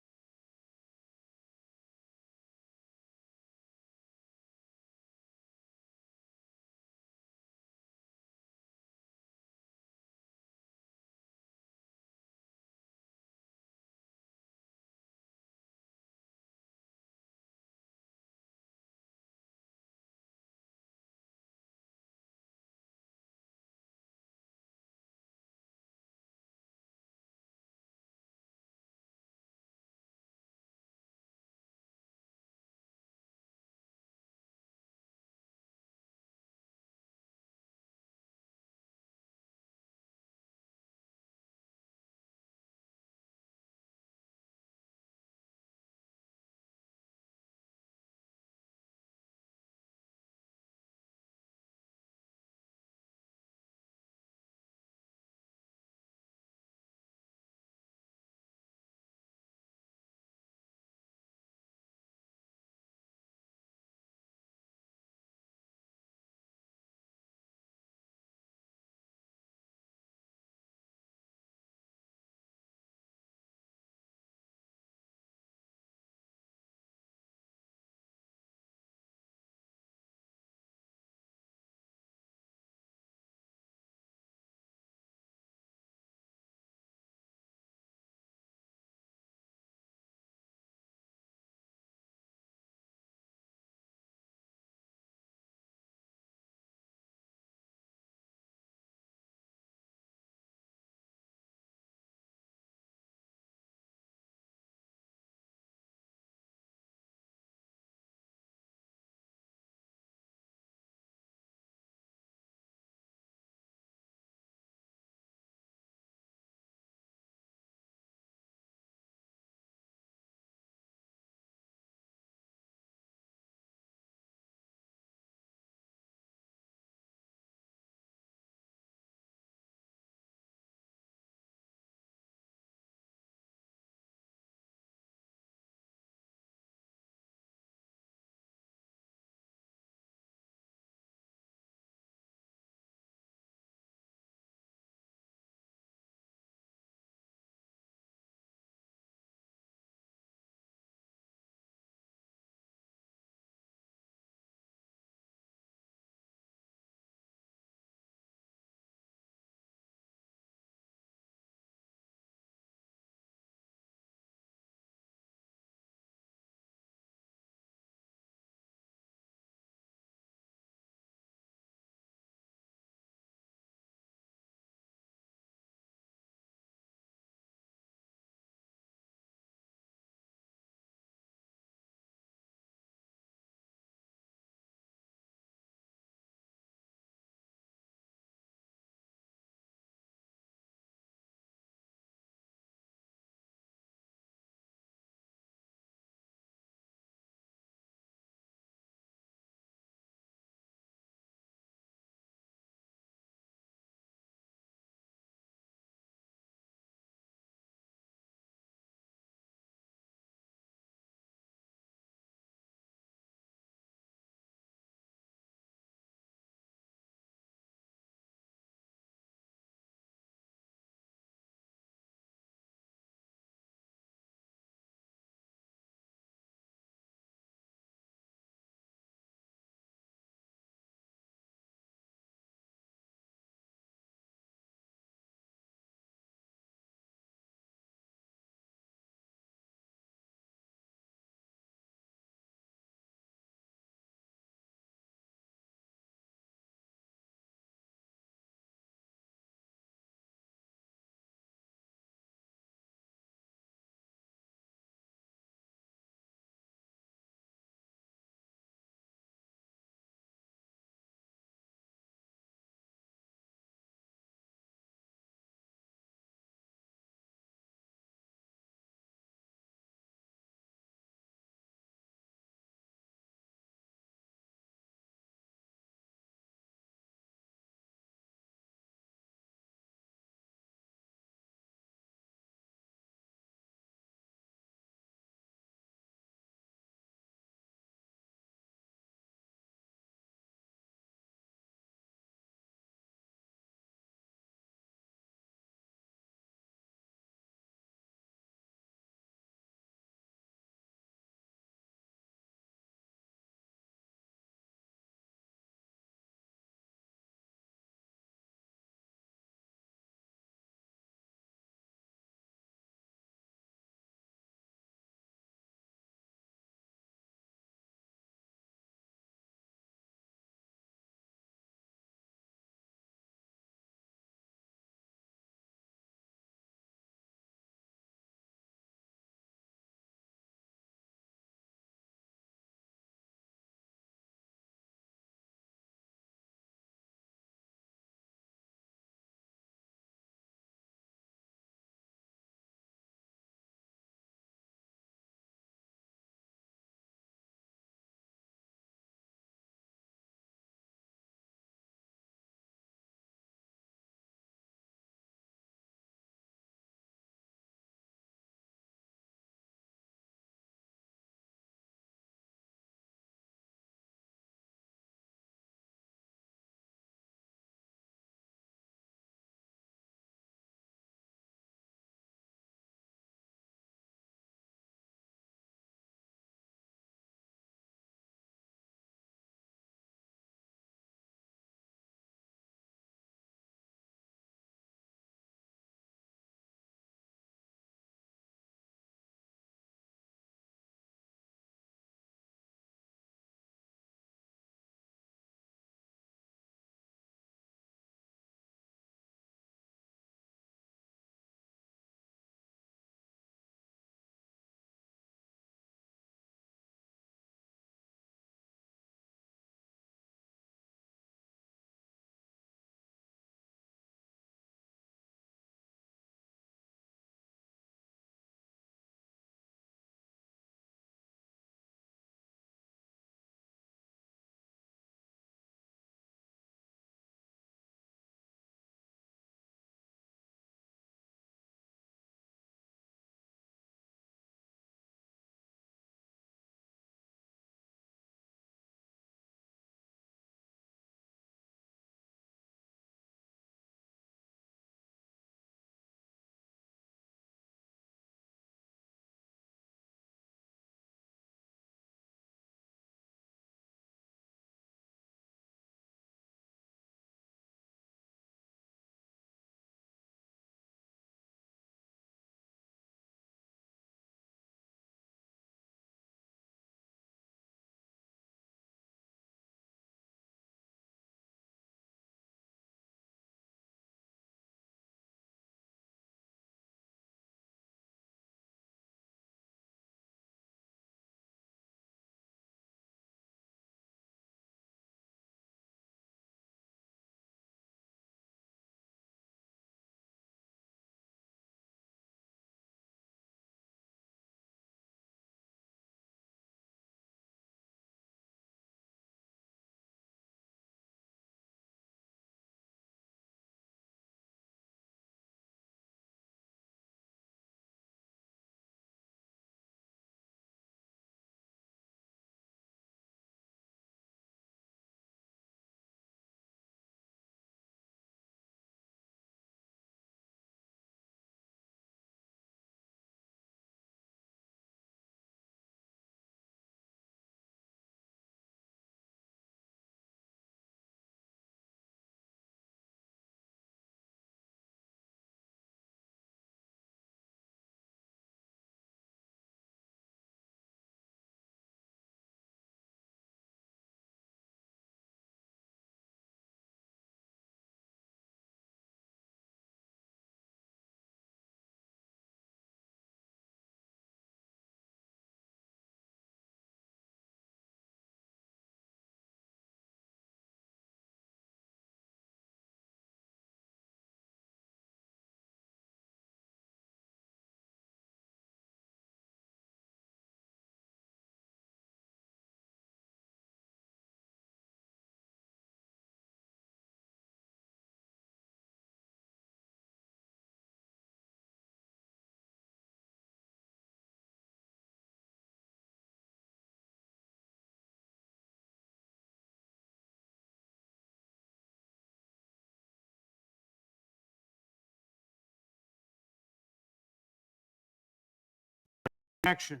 Speaker 6: action.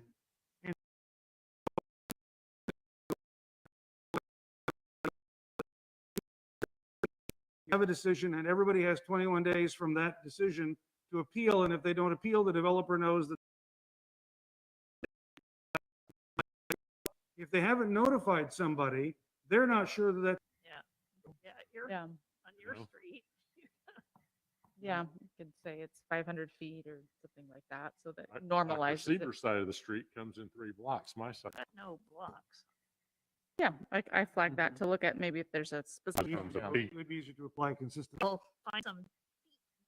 Speaker 6: And you have a decision and everybody has 21 days from that decision to appeal. And if they don't appeal, the developer knows that if they haven't notified somebody, they're not sure that that
Speaker 1: Yeah, you're
Speaker 14: Yeah,
Speaker 1: on your
Speaker 4: No.
Speaker 1: street.
Speaker 14: yeah, you could say it's 500 feet or something like that, so that
Speaker 4: Dr.
Speaker 14: normalizes it.
Speaker 4: Seaver's side of the street comes in 3 blocks, my side
Speaker 1: Got no blocks.
Speaker 14: Yeah, I flag that to look at maybe if there's a specific.
Speaker 4: becomes a
Speaker 6: it
Speaker 4: beat.
Speaker 6: would be easier to apply consistently.
Speaker 1: We'll find some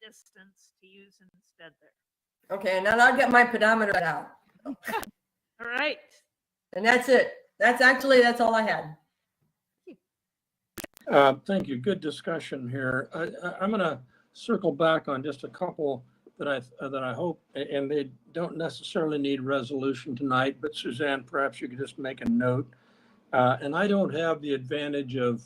Speaker 1: distance to use instead there.
Speaker 11: Okay, now I'll get my pedometer out.
Speaker 1: All right.
Speaker 11: And that's it. That's all I had.
Speaker 13: Thank you. Good discussion here. I'm going to circle back on just a couple that I hope, and they don't necessarily need resolution tonight, but Suzanne, perhaps you could just make a note. And I don't have the advantage of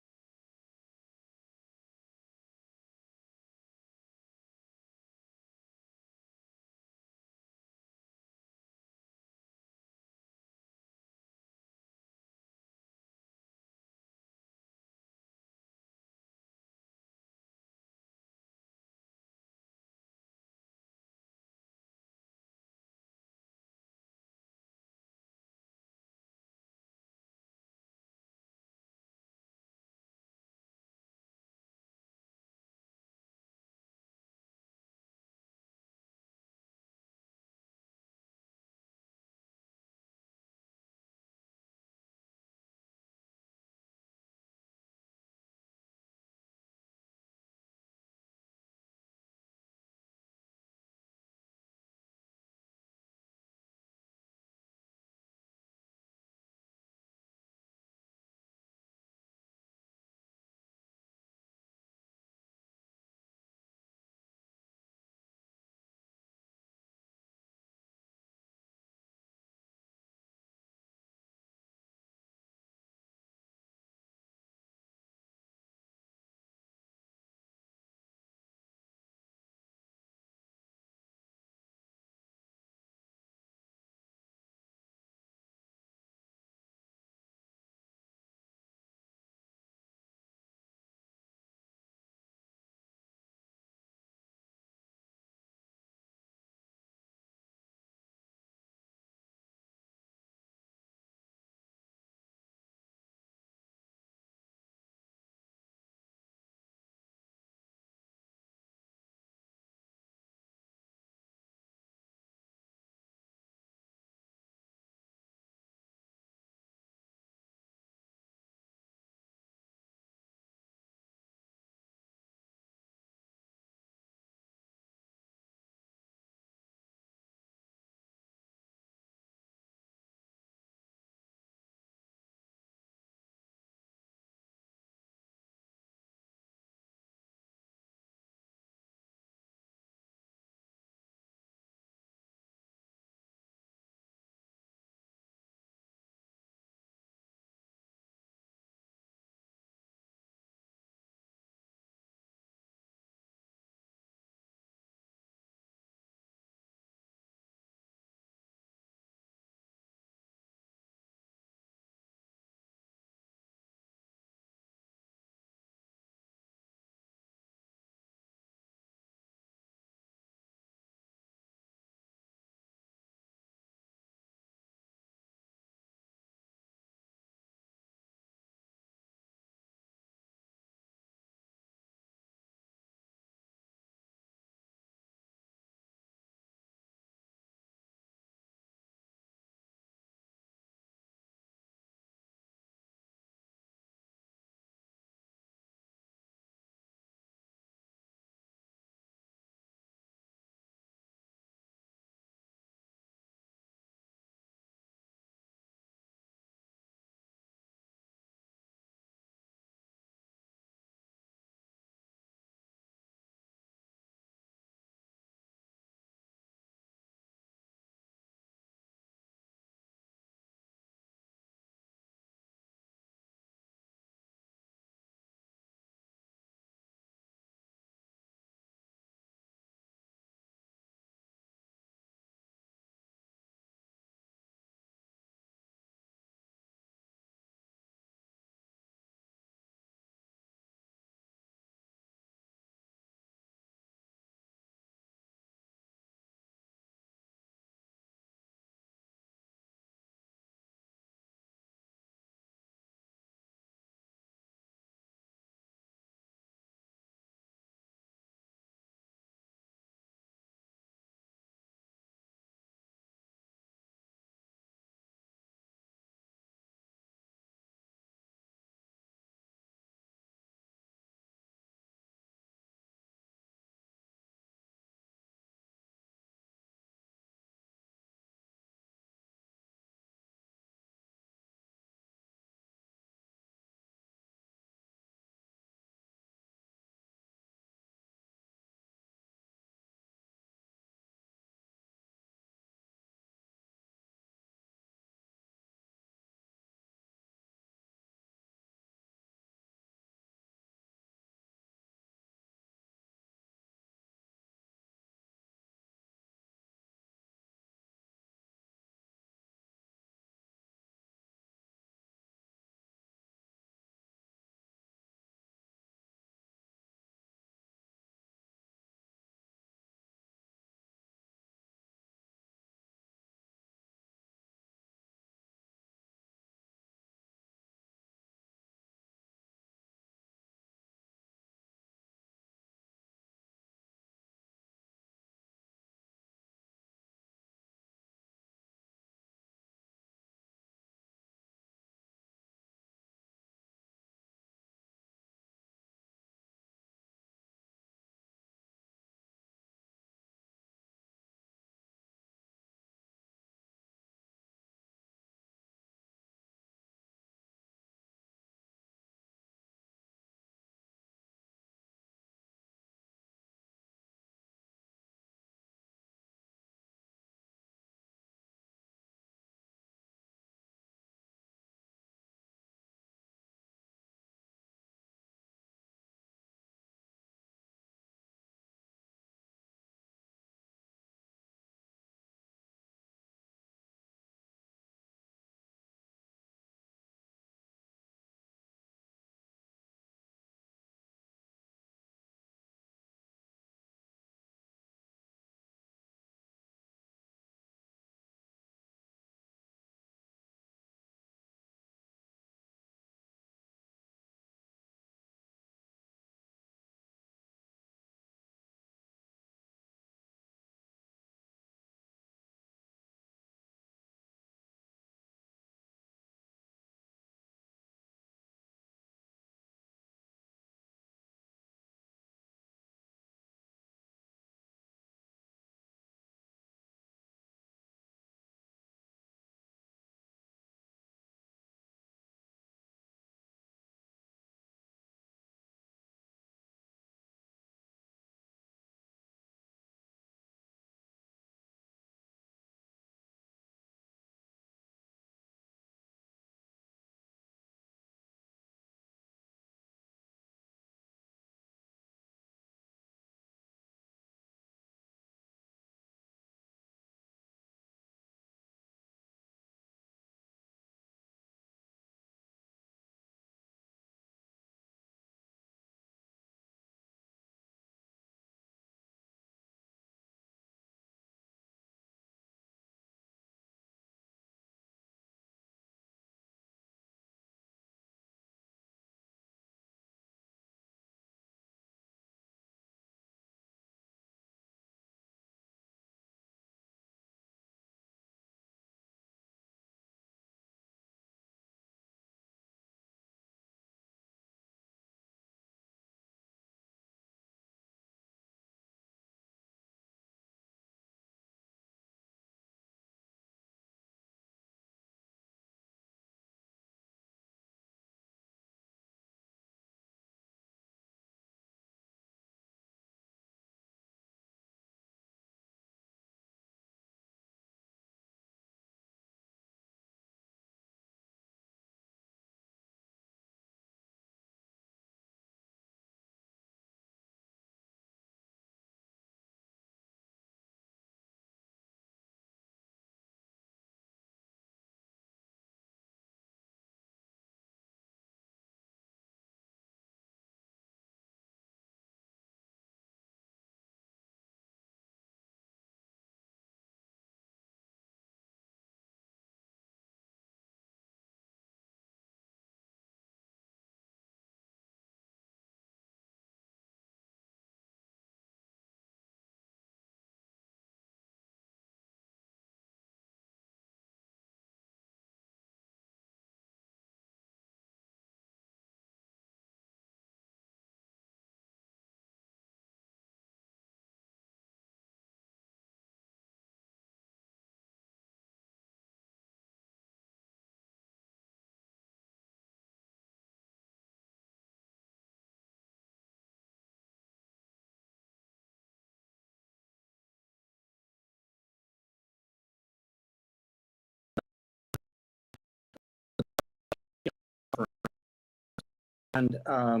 Speaker 13: And I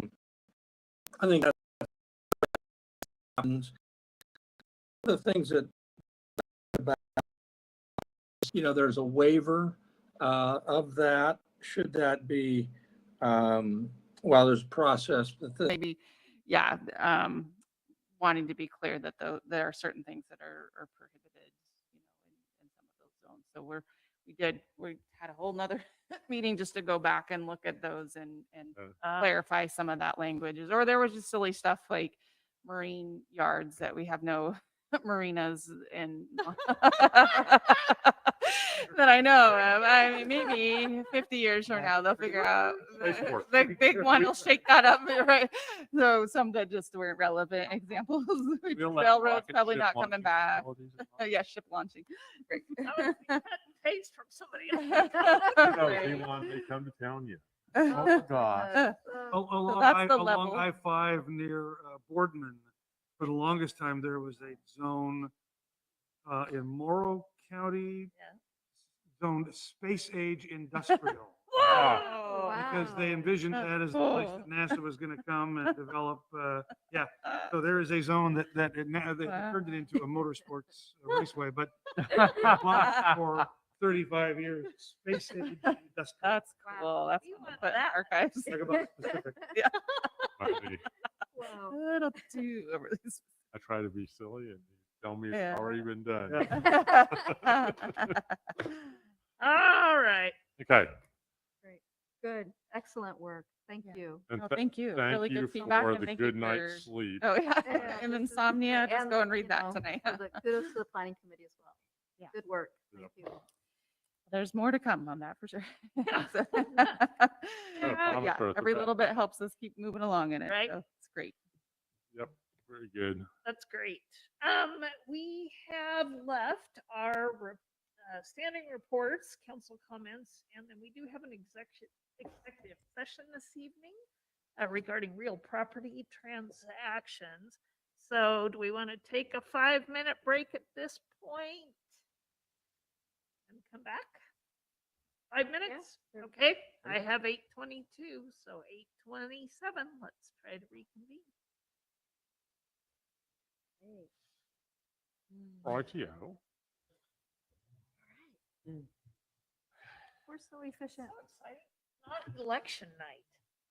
Speaker 13: think that happens. The things that, there's a waiver of that. Should that be, well, there's a process, but
Speaker 14: maybe, yeah, wanting to be clear that there are certain things that are prohibited, in some of those zones. So we had a whole nother meeting just to go back and look at those and clarify some of that languages. Or there was just silly stuff like marine yards that we have no marinas in. That I know of. I mean, maybe 50 years from now, they'll figure out
Speaker 4: Spaceport.
Speaker 14: the big one will shake that up, right? So some that just weren't relevant examples.
Speaker 4: We'll let
Speaker 14: Railroad's
Speaker 4: rocket
Speaker 14: probably
Speaker 4: ship
Speaker 14: not coming
Speaker 4: launching
Speaker 14: back.
Speaker 4: facilities and
Speaker 14: Yeah, ship launching. Great.
Speaker 1: That was cut and paste from somebody else.
Speaker 4: No,
Speaker 14: Right.
Speaker 4: Elon may come to town yet.
Speaker 12: Oh, gosh.
Speaker 6: Along
Speaker 14: that's the
Speaker 6: along
Speaker 14: level.
Speaker 6: I-5 near Boardman, for the longest time, there was a zone in Morrow County zoned space age industrial.
Speaker 1: Whoa!
Speaker 6: Because they envisioned that as the place that NASA was going to come and develop. So there is a zone that they turned it into a motorsports raceway, but for 35 years, space age industrial.
Speaker 14: That's cool. That's
Speaker 1: You
Speaker 14: what
Speaker 1: want
Speaker 14: we'll put in
Speaker 1: that.
Speaker 14: archives.
Speaker 6: Talk about specific.
Speaker 14: Yeah.
Speaker 4: Might be.
Speaker 5: Wow.
Speaker 14: Little too overly
Speaker 4: I try to be silly and you tell me it's
Speaker 14: Yeah.
Speaker 4: already been done.
Speaker 1: All right.
Speaker 4: Okay.
Speaker 5: Great. Good. Excellent work. Thank you.
Speaker 4: And
Speaker 14: No,
Speaker 4: th-
Speaker 14: thank you.
Speaker 4: Thank
Speaker 14: Really
Speaker 4: you
Speaker 14: good feedback.
Speaker 4: for
Speaker 14: and
Speaker 4: the
Speaker 14: thank you
Speaker 4: good night's
Speaker 14: for-
Speaker 4: sleep.
Speaker 14: Oh, yeah.
Speaker 5: Yeah,
Speaker 14: And
Speaker 5: this is
Speaker 14: insomnia,
Speaker 5: great.
Speaker 14: just
Speaker 5: And,
Speaker 14: go and read that
Speaker 5: know,
Speaker 14: tonight.
Speaker 5: Kudos to the planning committee as well.
Speaker 14: Yeah.
Speaker 5: Good work.
Speaker 4: Yep.
Speaker 5: Thank you.
Speaker 14: There's more to come on that for sure. So-
Speaker 4: promise
Speaker 14: Yeah,
Speaker 4: her at the
Speaker 14: every
Speaker 4: back.
Speaker 14: little bit helps us keep moving along in it.
Speaker 1: Right.
Speaker 14: So it's great.
Speaker 4: Yep. Very good.
Speaker 1: That's great. We have left our standing reports, council comments, and then we do have an executive session this evening regarding real property transactions. So do we want to take a 5-minute break at this point and come back? 5 minutes? Okay, I have 8:22, so 8:27. Let's try to reconvene.
Speaker 4: Rightio.
Speaker 5: We're so efficient.
Speaker 1: So exciting. Not election night.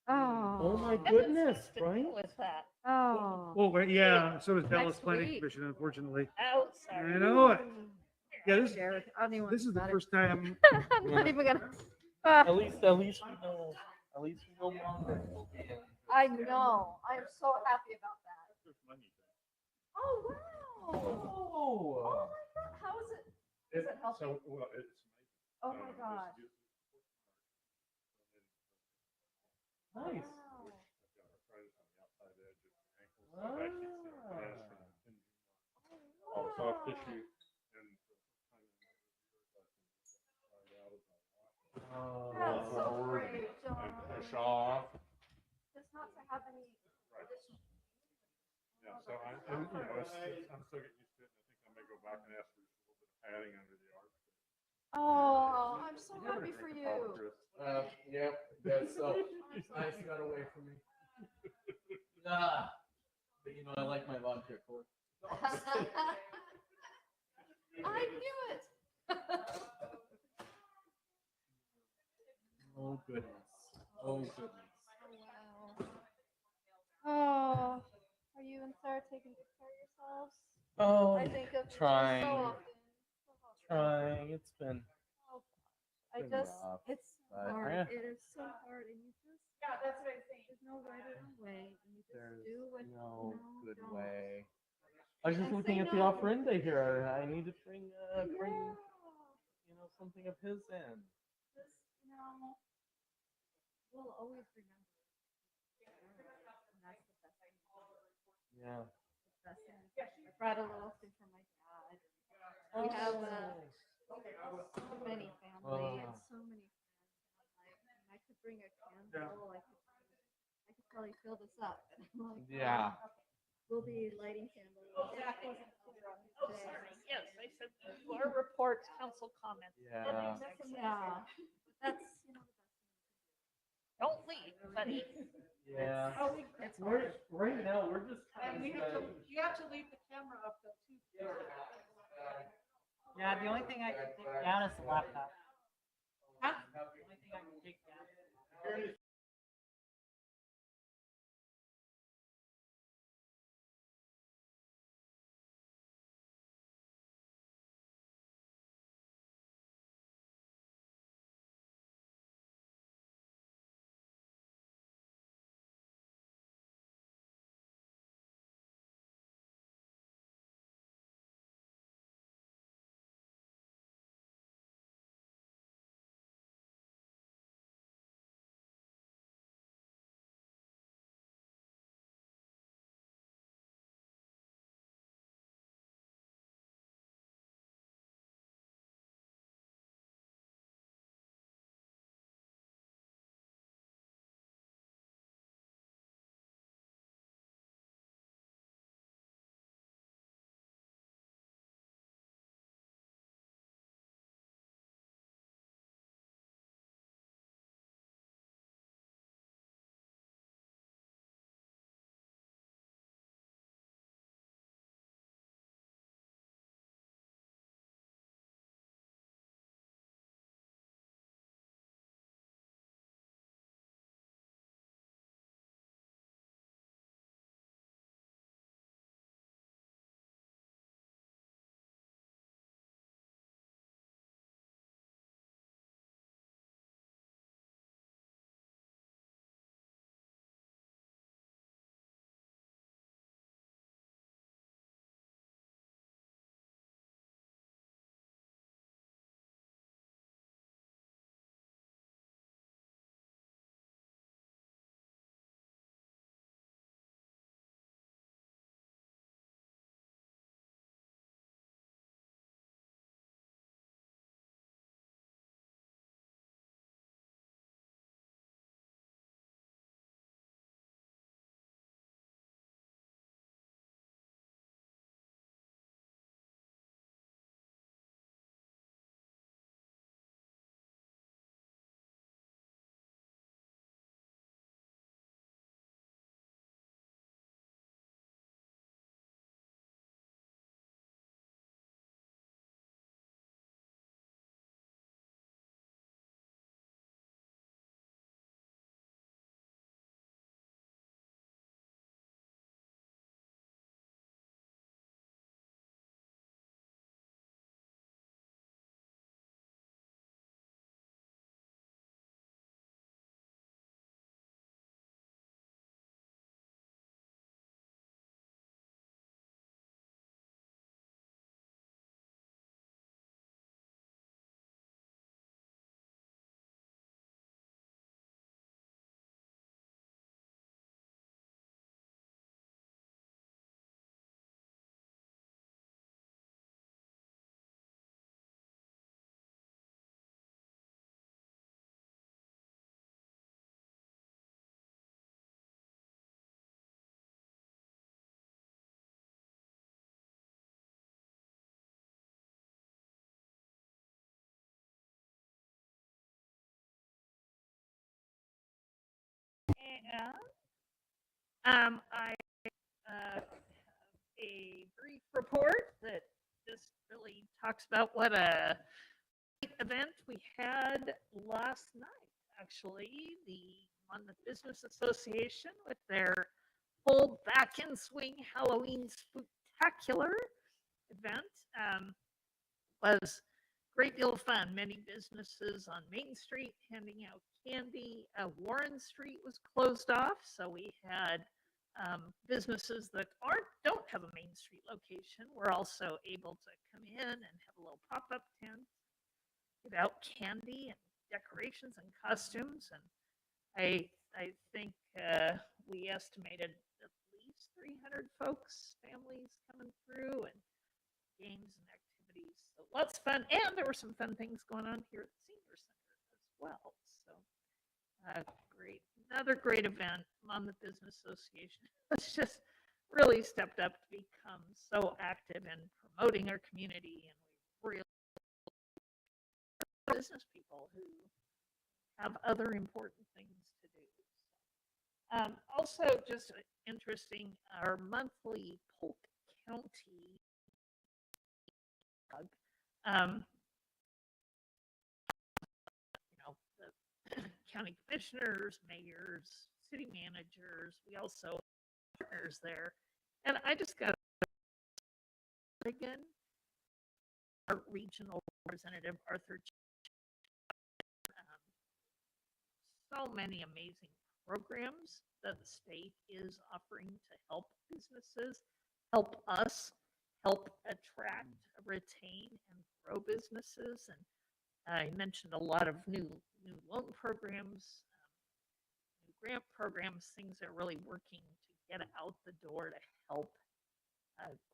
Speaker 5: Oh.
Speaker 6: my
Speaker 1: That is
Speaker 6: goodness,
Speaker 1: supposed to deal
Speaker 6: right?
Speaker 1: With that.
Speaker 5: Oh.
Speaker 6: Oh, wait, yeah, so is Dallas
Speaker 5: Next
Speaker 6: Planning
Speaker 5: week.
Speaker 6: Commission, unfortunately.
Speaker 1: Oh, sorry.
Speaker 6: I know it. Yeah, this
Speaker 5: Jared, I don't even
Speaker 6: this is the
Speaker 5: want
Speaker 6: first time.
Speaker 5: I'm not even gonna.
Speaker 12: At least we know longer.
Speaker 5: I know. I am so happy about that. Oh, wow. Oh my God. How is it? Is it helping? Oh my God.
Speaker 12: Nice.
Speaker 4: All soft tissue and
Speaker 5: That's so
Speaker 4: forward
Speaker 5: great, John.
Speaker 4: and push off.
Speaker 5: Just not to have any additional.
Speaker 4: Yeah, so I'm still getting used to it. I think I may go back and ask for just a little bit of padding under the arch.
Speaker 5: Oh, I'm so happy for you.
Speaker 12: Yep, that's so nice got away from me. Nah, but I like my vodka court.
Speaker 5: I knew it.
Speaker 12: Oh goodness. Oh goodness.
Speaker 5: Oh, are you and Sarah taking good care of yourselves?
Speaker 12: Oh,
Speaker 5: I think of you
Speaker 12: trying.
Speaker 5: so often.
Speaker 12: Trying. It's been.
Speaker 5: Oh, I
Speaker 12: been
Speaker 5: just,
Speaker 12: rough,
Speaker 5: it's
Speaker 12: but
Speaker 5: hard.
Speaker 12: yeah.
Speaker 5: It is so hard, and you just. Yeah, that's what I'm saying. There's no right or wrong way, and you just
Speaker 12: There's
Speaker 5: do what
Speaker 12: no
Speaker 5: you
Speaker 12: good
Speaker 5: don't.
Speaker 12: way. I was just
Speaker 5: And
Speaker 12: looking
Speaker 5: say
Speaker 12: at the
Speaker 5: no.
Speaker 12: offerenda here. I need to bring
Speaker 5: Yeah.
Speaker 12: something of his in.
Speaker 5: Just, we'll always remember. And that's the best thing.
Speaker 12: Yeah.
Speaker 5: The best thing. I brought a little thing for my dad. We have so many family and so many friends. And I'm like, I could bring a candle. I could probably fill this up. And I'm like,
Speaker 12: Yeah.
Speaker 5: we'll be lighting candles.
Speaker 1: Oh, sorry. Yes, I said our reports, council comments.
Speaker 12: Yeah.
Speaker 5: Yeah. That's, the best thing.
Speaker 1: Don't leave, buddy.
Speaker 12: Yeah.
Speaker 1: Oh, it's
Speaker 12: Right now, we're just.
Speaker 1: And you have to leave the camera up though too.
Speaker 15: Yeah, the only thing I can take down is the laptop.
Speaker 1: Huh?
Speaker 15: The only thing I can take down.
Speaker 1: And I have a brief report that just really talks about what a great event we had last night. Actually, the Monmouth Business Association with their full back in swing Halloween spectacular event was a great deal of fun. Many businesses on Main Street handing out candy. Warren Street was closed off, so we had businesses that don't have a Main Street location were also able to come in and have a little pop-up tent, give out candy and decorations and costumes. And I think we estimated at least 300 folks, families coming through, and games and activities. So lots of fun. And there were some fun things going on here at the Senior Center as well. So great. Another great event on the Business Association. It's just really stepped up to become so active in promoting our community, and we really business people who have other important things to do. Also, just interesting, our monthly Polk County um, the county commissioners, mayors, city managers, we also have partners there. And I just got again, our regional representative, Arthur. So many amazing programs that the state is offering to help businesses, help us, help attract, retain, and grow businesses. And I mentioned a lot of new loan programs, new grant programs, things that are really working to get out the door to help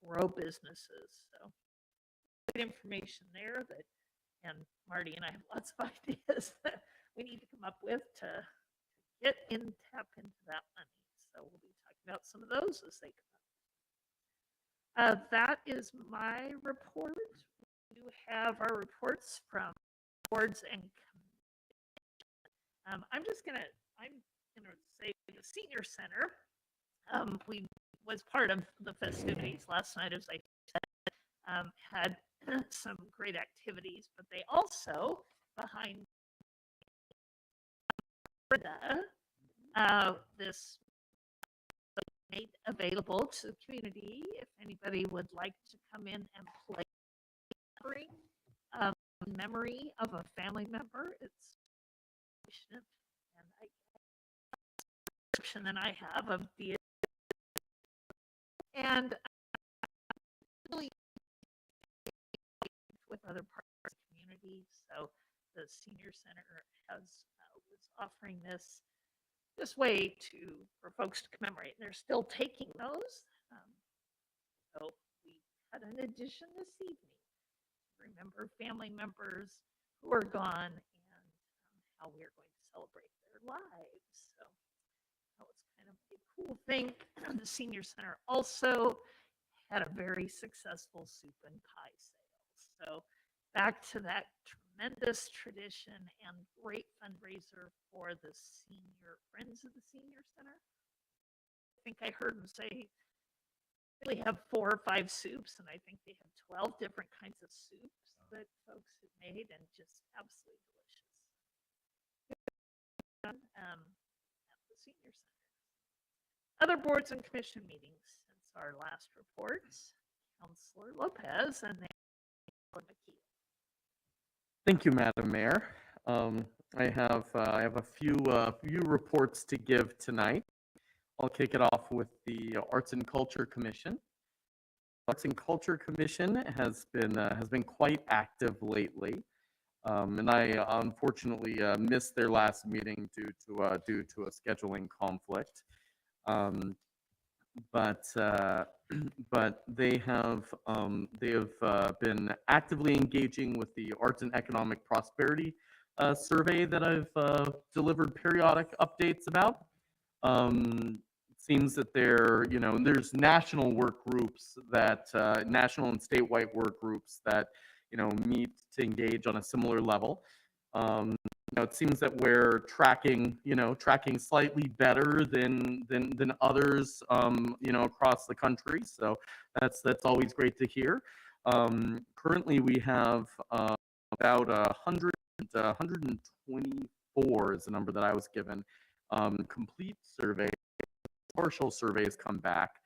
Speaker 1: grow businesses. So good information there that, and Marty and I have lots of ideas that we need to come up with to tap into that money. So we'll be talking about some of those as they come up. That is my report. We do have our reports from boards and committees. I'm gonna say the senior center. We was part of the festivities last night, as I said, had some great activities, but they also behind this made available to the community if anybody would like to come in and play memory of a family member. It's and I have of the and really with other parts of the community. So the senior center was offering this way for folks to commemorate. And they're still taking those. So we had an addition this evening. Remember family members who are gone and how we are going to celebrate their lives. So that was kind of a cool thing. The senior center also had a very successful soup and pie sale. So back to that tremendous tradition and great fundraiser for the Friends of the Senior Center. I think I heard them say they have 4 or 5 soups, and I think they have 12 different kinds of soups that folks have made, and just absolutely delicious. At the Senior Center. Other boards and commission meetings since our last reports. Councilor Lopez and then McKee.
Speaker 12: Thank you, Madam Mayor. I have a few reports to give tonight. I'll kick it off with the Arts and Culture Commission. Arts and Culture Commission has been quite active lately, and I unfortunately missed their last meeting due to a scheduling conflict. But they have been actively engaging with the Arts and Economic Prosperity survey that I've delivered periodic updates about. Seems that there's national work groups national and statewide work groups that meet to engage on a similar level. It seems that we're tracking slightly better than others, across the country. So that's always great to hear. Currently, we have about 124 is the number that I was given. Complete survey, partial surveys come back.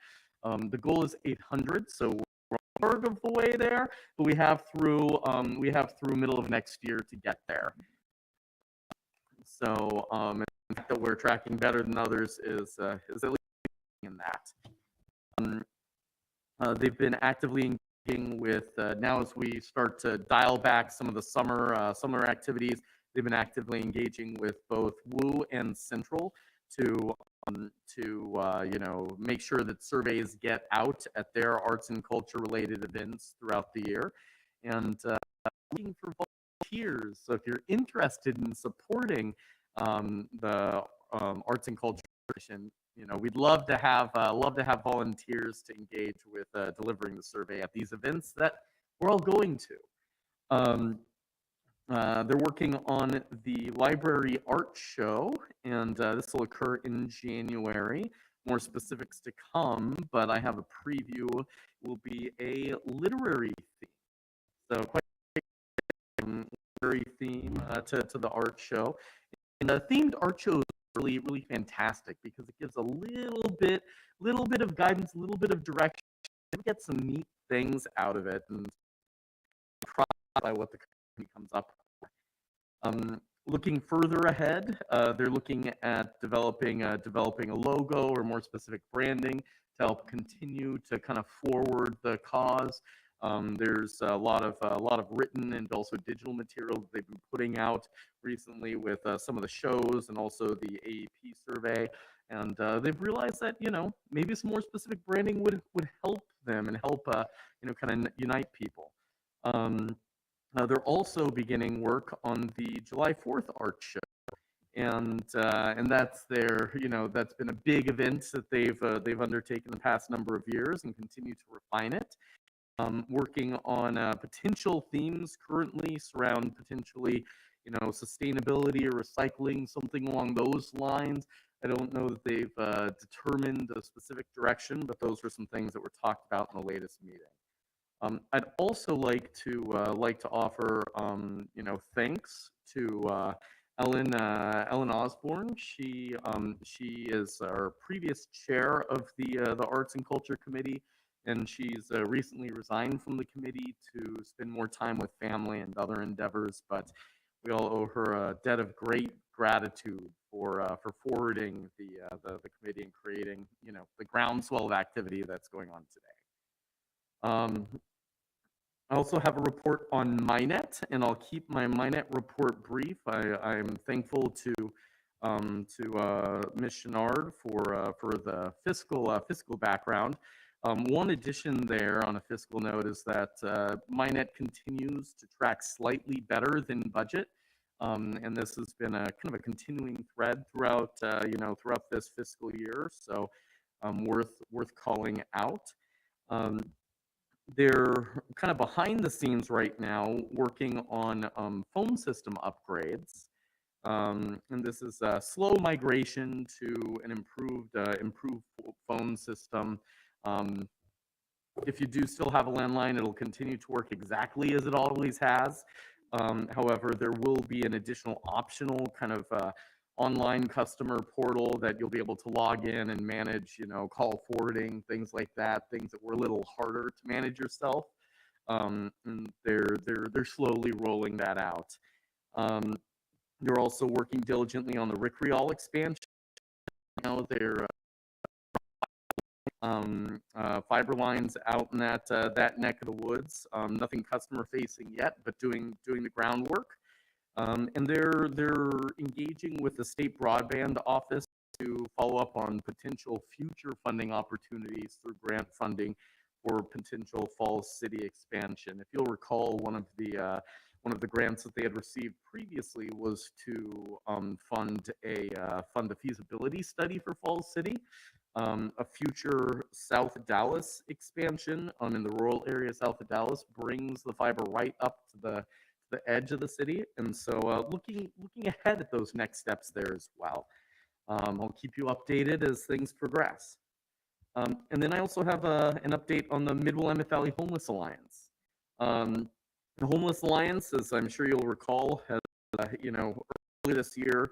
Speaker 12: The goal is 800, so we're a third of the way there, but we have through middle of next year to get there. So the fact that we're tracking better than others is at least in that. They've been actively engaging with now as we start to dial back some of the summer activities. They've been actively engaging with both WU and Central to make sure that surveys get out at their arts and culture related events throughout the year, and looking for volunteers. So if you're interested in supporting the Arts and Culture Commission, we'd love to have volunteers to engage with delivering the survey at these events that we're all going to. They're working on the library art show, and this will occur in January. More specifics to come, but I have a preview. It will be a literary theme. So quite literary theme to the art show. And the themed art show is really, really fantastic because it gives a little bit of guidance, a little bit of direction. You get some neat things out of it, and by what the company comes up with. Looking further ahead, they're looking at developing a logo or more specific branding to help continue to kind of forward the cause. There's a lot of written and also digital material that they've been putting out recently with some of the shows and also the AEP survey. And they've realized that, maybe some more specific branding would help them and help, kind of unite people. They're also beginning work on the July 4th art show. And that's that's been a big event that they've undertaken the past number of years and continue to refine it. Working on potential themes currently surround potentially, sustainability or recycling, something along those lines. I don't know that they've determined a specific direction, but those were some things that were talked about in the latest meeting. I'd also like to offer, thanks to Ellen Osborne. She is our previous chair of the Arts and Culture Committee, and she's recently resigned from the committee to spend more time with family and other endeavors. But we all owe her a debt of great gratitude for forwarding the committee and creating the groundswell of activity that's going on today. I also have a report on MyNet, and I'll keep my MyNet report brief. I'm thankful to Ms. Chenard for the fiscal background. One addition there on a fiscal note is that MyNet continues to track slightly better than budget, and this has been a kind of a continuing thread throughout throughout this fiscal year. So worth calling out. They're kind of behind the scenes right now working on phone system upgrades. And this is a slow migration to an improved phone system. If you do still have a landline, it'll continue to work exactly as it always has. However, there will be an additional optional kind of online customer portal that you'll be able to log in and manage, call forwarding, things like that, things that were a little harder to manage yourself. And they're slowly rolling that out. They're also working diligently on the Rick Rial expansion. Now they're fiber lines out in that neck of the woods. Nothing customer facing yet, but doing the groundwork. And they're engaging with the state broadband office to follow up on potential future funding opportunities through grant funding for potential Falls City expansion. If you'll recall, one of the grants that they had received previously was to fund a feasibility study for Falls City. A future South Dallas expansion in the rural area of South of Dallas brings the fiber right up to the edge of the city, and so looking ahead at those next steps there as well. I'll keep you updated as things progress. And then I also have an update on the Mid-Willamette Valley Homeless Alliance. The Homeless Alliance, as I'm sure you'll recall, has early this year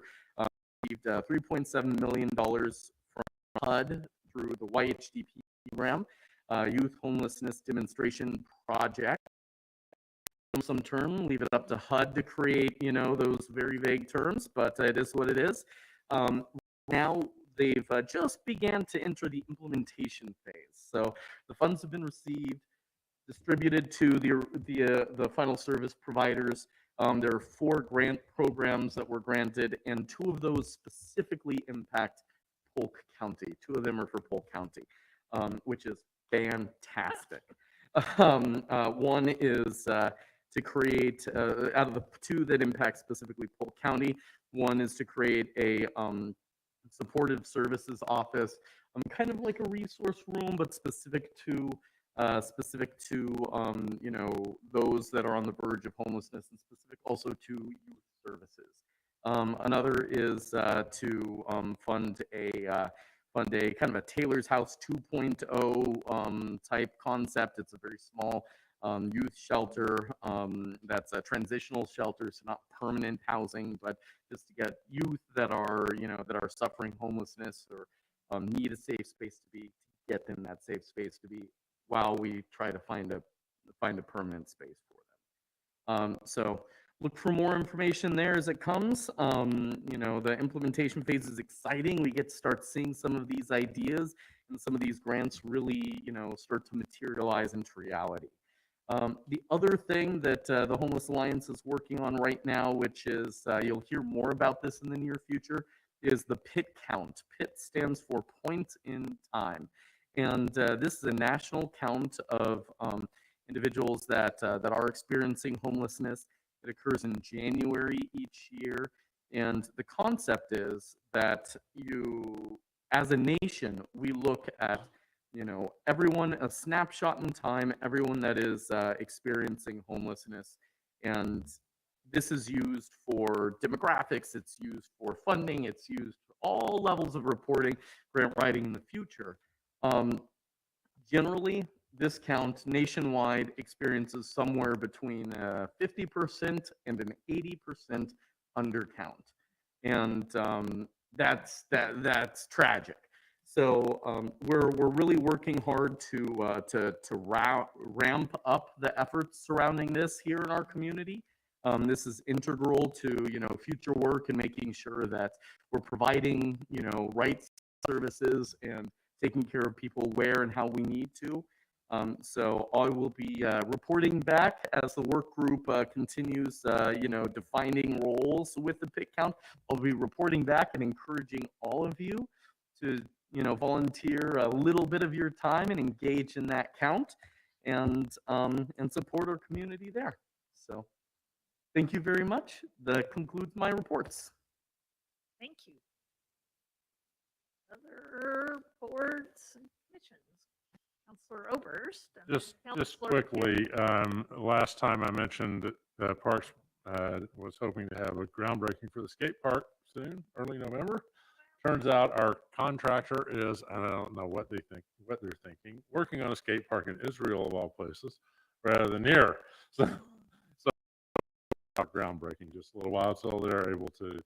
Speaker 12: received $3.7 million from HUD through the YHDP program, Youth Homelessness Demonstration Project. Some term, leave it up to HUD to create, those very vague terms, but it is what it is. Now they've just began to enter the implementation phase. So the funds have been received, distributed to the final service providers. There are 4 grant programs that were granted, and 2 of those specifically impact Polk County. 2 of them are for Polk County, which is fantastic. One is to create, out of the 2 that impact specifically Polk County, one is to create a supportive services office, kind of like a resource room, but specific to specific to, you know, those that are on the verge of homelessness, and specific also to youth services. Another is to fund a kind of a Taylor's House 2.0 type concept. It's a very small youth shelter that's a transitional shelter, so not permanent housing, but just to get youth that are, you know, that are suffering homelessness or need a safe space to be, to get them that safe space to be, while we try to find a permanent space for them. So look for more information there as it comes. You know, the implementation phase is exciting. We get to start seeing some of these ideas and some of these grants really, you know, start to materialize into reality. The other thing that the Homeless Alliance is working on right now, which is, you'll hear more about this in the near future, is the PIT count. PIT stands for Point in Time. And this is a national count of individuals that are experiencing homelessness. It occurs in January each year. And the concept is that you, as a nation, we look at, you know, everyone, a snapshot in time, everyone that is experiencing homelessness. And this is used for demographics, it's used for funding, it's used for all levels of reporting, grant writing in the future. Generally, this count nationwide experiences somewhere between 50% and an 80% undercount. And that's tragic. So we're really working hard to ramp up the efforts surrounding this here in our community. This is integral to, you know, future work and making sure that we're providing, you know, rights services and taking care of people where and how we need to. So I will be reporting back as the work group continues, you know, defining roles with the PIT count. I'll be reporting back and encouraging all of you to, you know, volunteer a little bit of your time and engage in that count and support our community there. So thank you very much. That concludes my reports.
Speaker 1: Thank you. Other boards and commissions? Councilor Oberst. and then
Speaker 4: Just
Speaker 1: Councilor
Speaker 4: quickly, last time I mentioned that Parks was hoping to have a groundbreaking for the skate park soon, early November. Turns out our contractor is, I don't know what they're thinking, working on a skate park in Israel of all places, rather than here. So groundbreaking just a little while, so they're able to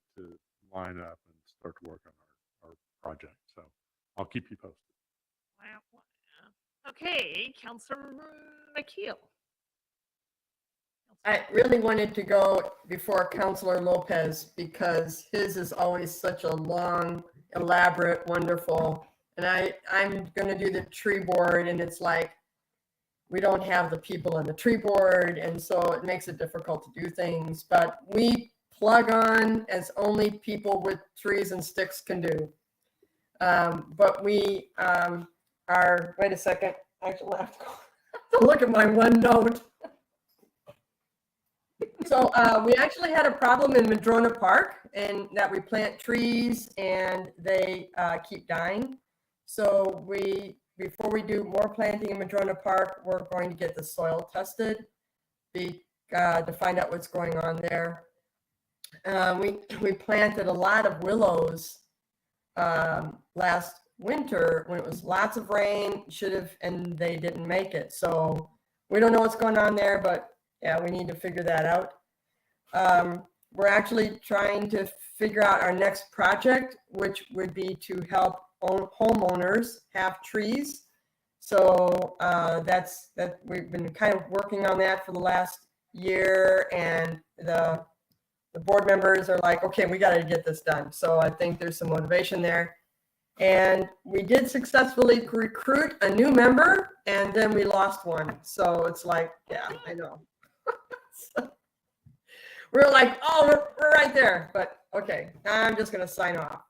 Speaker 4: line up and start to work on our project. So I'll keep you posted.
Speaker 1: Wow, wow. Okay, Councilor McKeel.
Speaker 11: I really wanted to go before Councilor Lopez because his is always such a long, elaborate, wonderful. And I'm going to do the tree board, and it's like we don't have the people on the tree board, and so it makes it difficult to do things. But we plug on as only people with trees and sticks can do. But we are, wait a second, actually I have to look at my OneNote. So we actually had a problem in Madrona Park, and that we plant trees and they keep dying. So before we do more planting in Madrona Park, we're going to get the soil tested to find out what's going on there. We planted a lot of willows last winter when it was lots of rain, and they didn't make it. So we don't know what's going on there, but yeah, we need to figure that out. We're actually trying to figure out our next project, which would be to help homeowners have trees. So that we've been kind of working on that for the last year, and the board members are like, okay, we got to get this done. So I think there's some motivation there. And we did successfully recruit a new member, and then we lost one. So it's like, yeah, I know. So we're like, oh, we're right there. But okay, I'm just going to sign off.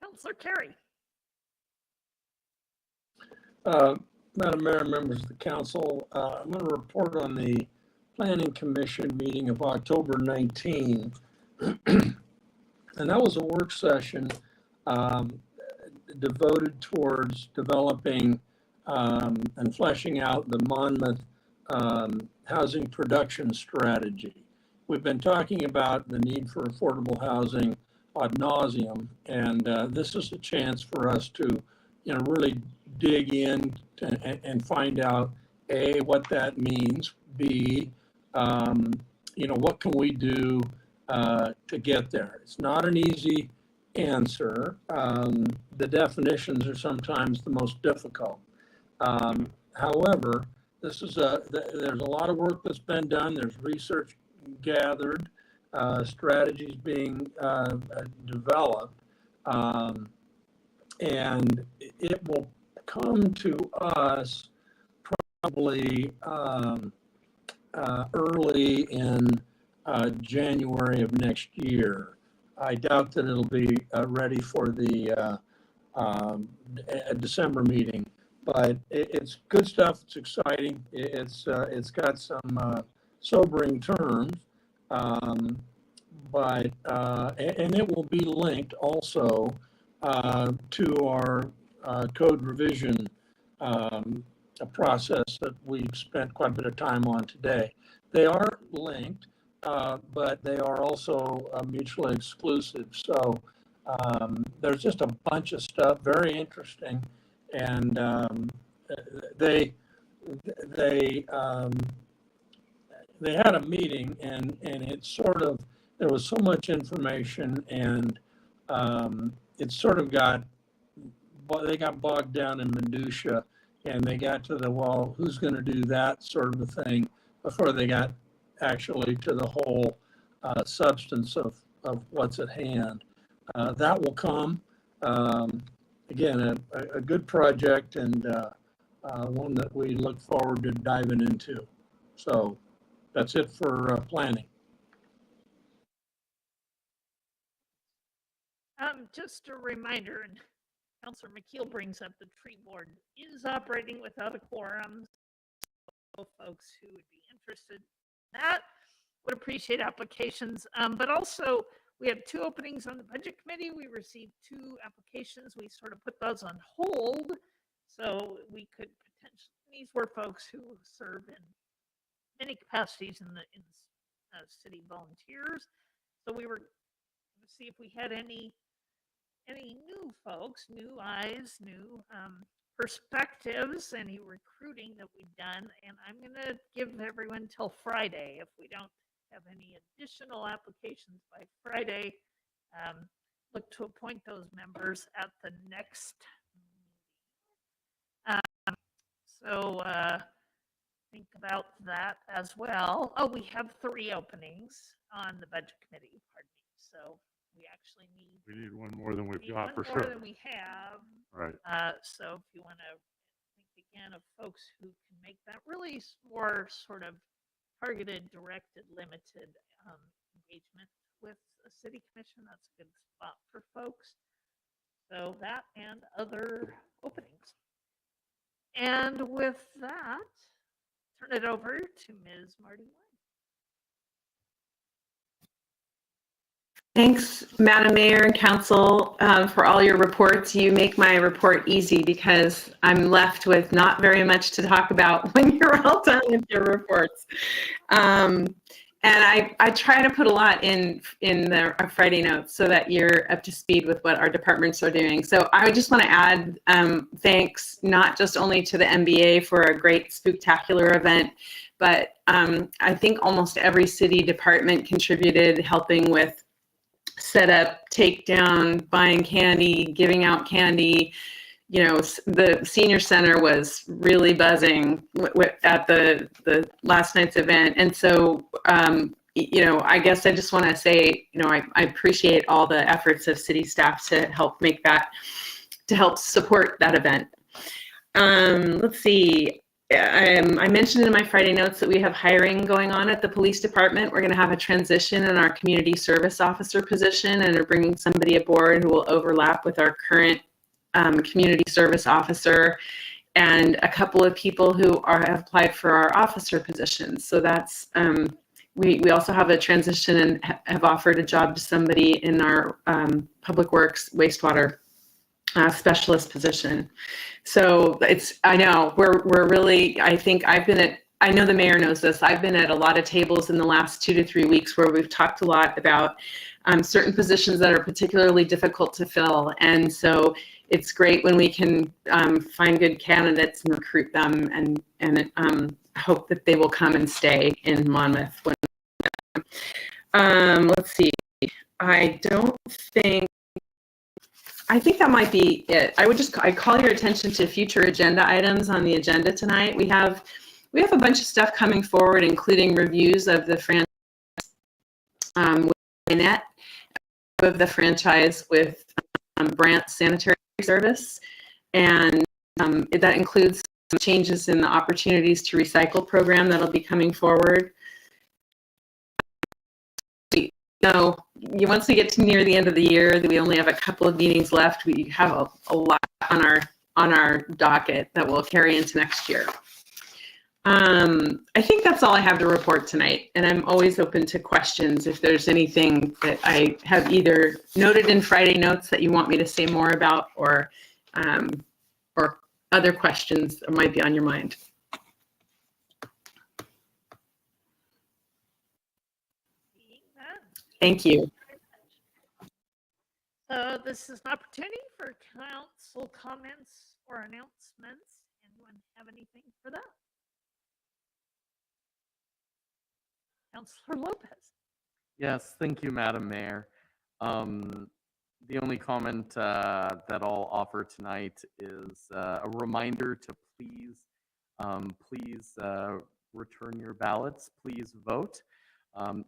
Speaker 1: Councilor Carey.
Speaker 13: Madam Mayor, members of the council, I'm going to report on the Planning Commission meeting of October 19. And that was a work session devoted towards developing and fleshing out the Monmouth housing production strategy. We've been talking about the need for affordable housing ad nauseum, and this is a chance for us to, really dig in and find out, A, what that means, B, what can we do to get there? It's not an easy answer. The definitions are sometimes the most difficult. However, there's a lot of work that's been done. There's research gathered, strategies being developed, and it will come to us probably early in January of next year. I doubt that it'll be ready for the December meeting, but it's good stuff. It's exciting. It's got some sobering terms, but and it will be linked also to our code revision process that we've spent quite a bit of time on today. They are linked, but they are also mutually exclusive. So there's just a bunch of stuff, very interesting, and they had a meeting, and it sort of, there was so much information, and it sort of they got bogged down in minutia, and they got to the, well, who's going to do that sort of a thing before they got actually to the whole substance of what's at hand. That will come. Again, a good project, and one that we look forward to diving into. So that's it for planning.
Speaker 1: Just a reminder, and Councilor McKeel brings up the tree board is operating without a quorum. So folks who would be interested in that would appreciate applications. But also, we have 2 openings on the budget committee. We received 2 applications. We sort of put those on hold. So we could potentially, these were folks who serve in many capacities in city volunteers. So we were going to see if we had any new folks, new eyes, new perspectives, any recruiting that we've done. And I'm going to give everyone till Friday. If we don't have any additional applications by Friday, look to appoint those members at the next meeting. So think about that as well. Oh, we have 3 openings on the budget committee, pardon me. So we actually need.
Speaker 4: We need one more than we've got for
Speaker 1: more
Speaker 4: sure.
Speaker 1: than we have.
Speaker 4: Right.
Speaker 1: So if you want to think again of folks who can make that really more sort of targeted, directed, limited engagement with a city commission, that's a good spot for folks. So that and other openings. And with that, turn it over to Ms. Marty Wine.
Speaker 16: Thanks, Madam Mayor and Council, for all your reports. You make my report easy because I'm left with not very much to talk about when you're all done with your reports. And I try to put a lot in the Friday notes so that you're up to speed with what our departments are doing. So I just want to add thanks not just only to the MBA for a great spooktacular event, but I think almost every city department contributed, helping with set up, take down, buying candy, giving out candy. You know, the senior center was really buzzing at the last night's event. And so, you know, I guess I just want to say, you know, I appreciate all the efforts of city staff to help make that, to help support that event. Let's see. I mentioned in my Friday notes that we have hiring going on at the police department. We're going to have a transition in our community service officer position, and are bringing somebody aboard who will overlap with our current community service officer, and a couple of people who have applied for our officer positions. So that's, we also have a transition and have offered a job to somebody in our public works wastewater specialist position. So I know we're really, I know the mayor knows this. I've been at a lot of tables in the last 2 to 3 weeks where we've talked a lot about certain positions that are particularly difficult to fill. And so it's great when we can find good candidates and recruit them and hope that they will come and stay in Monmouth. Let's see. I think that might be it. I call your attention to future agenda items on the agenda tonight. We have a bunch of stuff coming forward, including reviews of the franchise with Net, of the franchise with Brant Sanitary Service, and that includes some changes in the Opportunities to Recycle program that'll be coming forward. Once we get to near the end of the year, we only have a couple of meetings left. We have a lot on our docket that will carry into next year. I think that's all I have to report tonight, and I'm always open to questions if there's anything that I have either noted in Friday notes that you want me to say more about, or other questions that might be on your mind. Thank you.
Speaker 1: So this is an opportunity for council comments or announcements. Anyone have anything for that? Councilor Lopez.
Speaker 12: Yes, thank you, Madam Mayor. The only comment that I'll offer tonight is a reminder to please return your ballots. Please vote.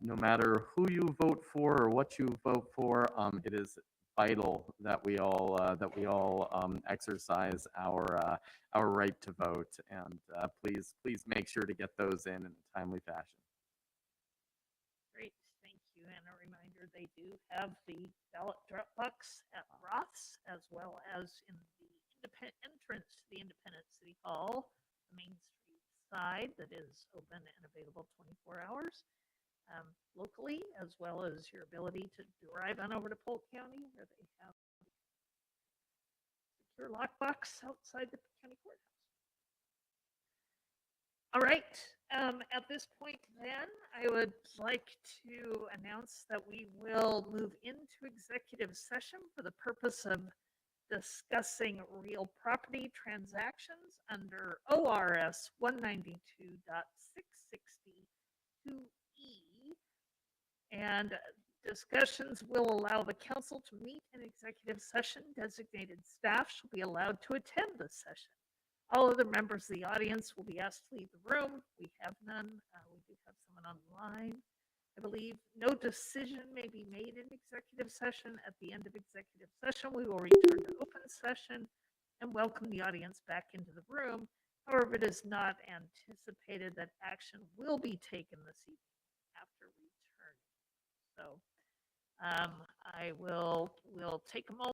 Speaker 12: No matter who you vote for or what you vote for, it is vital that we all exercise our right to vote. And please make sure to get those in a timely fashion.
Speaker 1: Great, thank you. And a reminder, they do have the ballot drop box at Roth's, as well as in the entrance to the Independent City Hall, the Main Street side that is open and available 24 hours. Locally, as well as your ability to drive on over to Polk County, where they have secure lockbox outside the county courthouse. All right, at this point then, I would like to announce that we will move into executive session for the purpose of discussing real property transactions under ORS 192.662E. And discussions will allow the council to meet in executive session. Designated staff shall be allowed to attend the session. All other members of the audience will be asked to leave the room. We have none. We do have someone online. I believe no decision may be made in executive session. At the end of executive session, we will return to open session and welcome the audience back into the room. However, it is not anticipated that action will be taken this evening after returning. So I will take a moment.